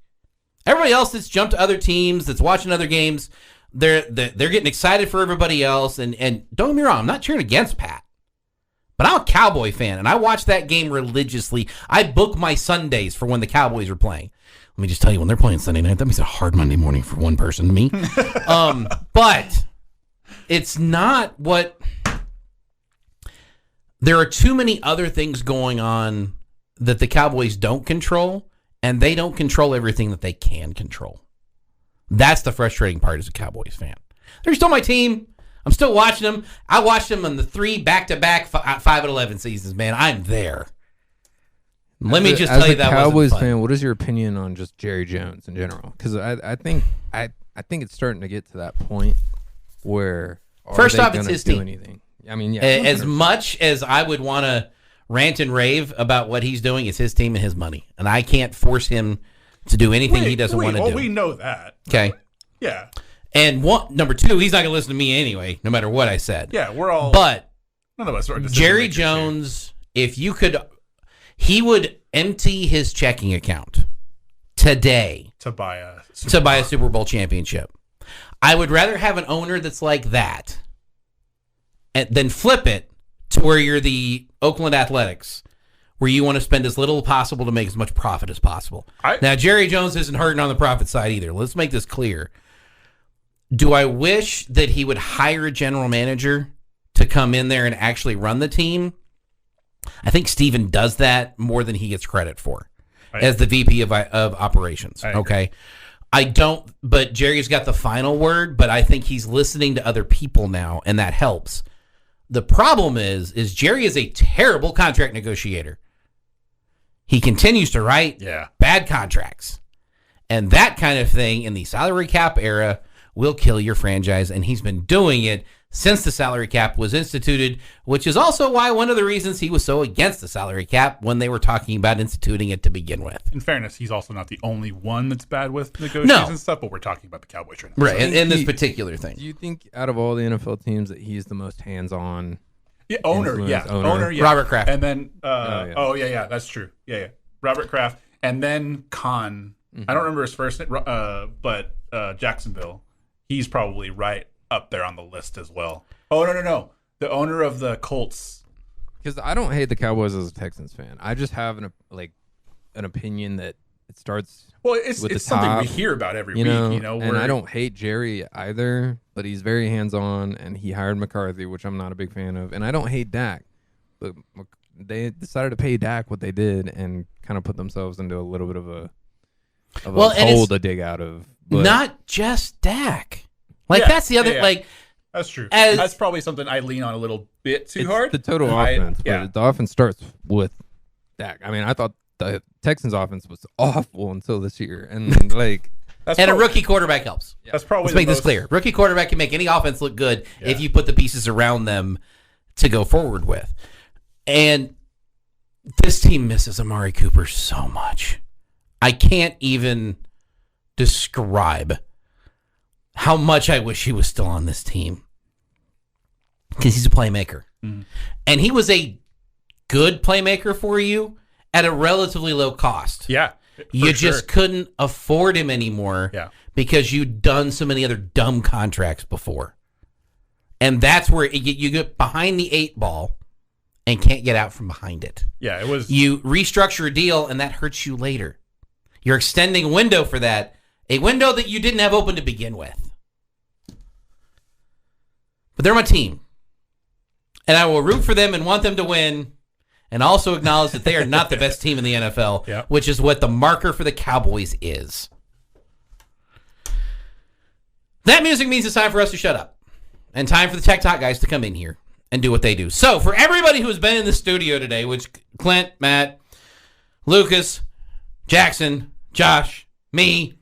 Everybody else that's jumped to other teams, that's watching other games, they're getting excited for everybody else. And don't get me wrong, I'm not cheering against Pat. But I'm a Cowboy fan, and I watch that game religiously. I book my Sundays for when the Cowboys are playing. Let me just tell you, when they're playing Sunday night, that means a hard Monday morning for one person, me. But it's not what... There are too many other things going on that the Cowboys don't control, and they don't control everything that they can control. That's the frustrating part as a Cowboys fan. They're still my team. I'm still watching them. I watched them on the 3 back-to-back 5-11 seasons, man. I'm there. Let me just tell you that as a Cowboys wasn't fun. fan, what is your opinion on just Jerry Jones in general? Because I think it's starting to get to that point where first off, it's his team. Anything? I mean, yeah. As much as I would want to rant and rave about what he's doing, it's his team and his money, and I can't force him to do anything he doesn't want to do. We know that. Okay. Yeah. And number 2, he's not going to listen to me anyway, no matter what I said. Yeah, we're all. But none of us are. Jerry Jones, if you could, he would empty his checking account today to buy a Super Bowl championship. I would rather have an owner that's like that, and then flip it to where you're the Oakland Athletics, where you want to spend as little as possible to make as much profit as possible. Now, Jerry Jones isn't hurting on the profit side either. Let's make this clear. Do I wish that he would hire a general manager to come in there and actually run the team? I think Steven does that more than he gets credit for as the VP of operations. Okay. I don't, but Jerry's got the final word, but I think he's listening to other people now, and that helps. The problem is Jerry is a terrible contract negotiator. He continues to write bad contracts. And that kind of thing in the salary cap era will kill your franchise, and he's been doing it since the salary cap was instituted, which is also why one of the reasons he was so against the salary cap when they were talking about instituting it to begin with. In fairness, he's also not the only one that's bad with negotiations and stuff, but we're talking about the Cowboys right now. Right, in this particular thing. Do you think out of all the NFL teams that he's the most hands-on? Yeah, owner, yeah. Robert Kraft. And then, that's true. Yeah. Robert Kraft. And then Khan. I don't remember his first name, but Jacksonville. He's probably right up there on the list as well. Oh, no. The owner of the Colts. Because I don't hate the Cowboys as a Texans fan. I just have an opinion that it starts. Well, it's something we hear about every week, And I don't hate Jerry either, but he's very hands-on, and he hired McCarthy, which I'm not a big fan of. And I don't hate Dak, but they decided to pay Dak what they did and kind of put themselves into a little bit of a hole to dig out of. But not just Dak. That's the other, that's true. That's probably something I lean on a little bit too hard. The total offense, but the offense starts with Dak. I mean, I thought the Texans' offense was awful until this year, and a rookie quarterback helps. Yeah. That's probably Let's make this clear. Rookie quarterback can make any offense look good if you put the pieces around them to go forward with. And this team misses Amari Cooper so much. I can't even describe how much I wish he was still on this team, because he's a playmaker. Mm-hmm. And he was a good playmaker for you at a relatively low cost. Yeah. You just couldn't afford him anymore because you'd done so many other dumb contracts before. And that's where you get behind the 8 ball and can't get out from behind it. Yeah, it was. You restructure a deal, and that hurts you later. You're extending a window for that, a window that you didn't have open to begin with. But they're my team. And I will root for them and want them to win, and also acknowledge that they are not the best team in the NFL, which is what the marker for the Cowboys is. That music means it's time for us to shut up, and time for the Tech Talk guys to come in here and do what they do. So for everybody who has been in the studio today, which Clint, Matt, Lucas, Jackson, Josh, me,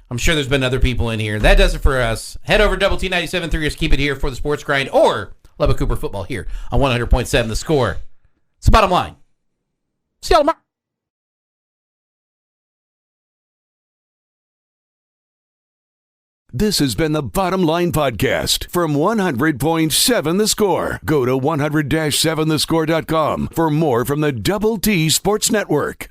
I'm sure there's been other people in here. That does it for us. Head over to Double T 97.3 or keep it here for the Sports Grind, or Lubbock Cooper Football here on 100.7 The Score. It's the bottom line. See y'all tomorrow. This has been the Bottom Line Podcast from 100.7 The Score. Go to 100-7thescore.com for more from the Double T Sports Network.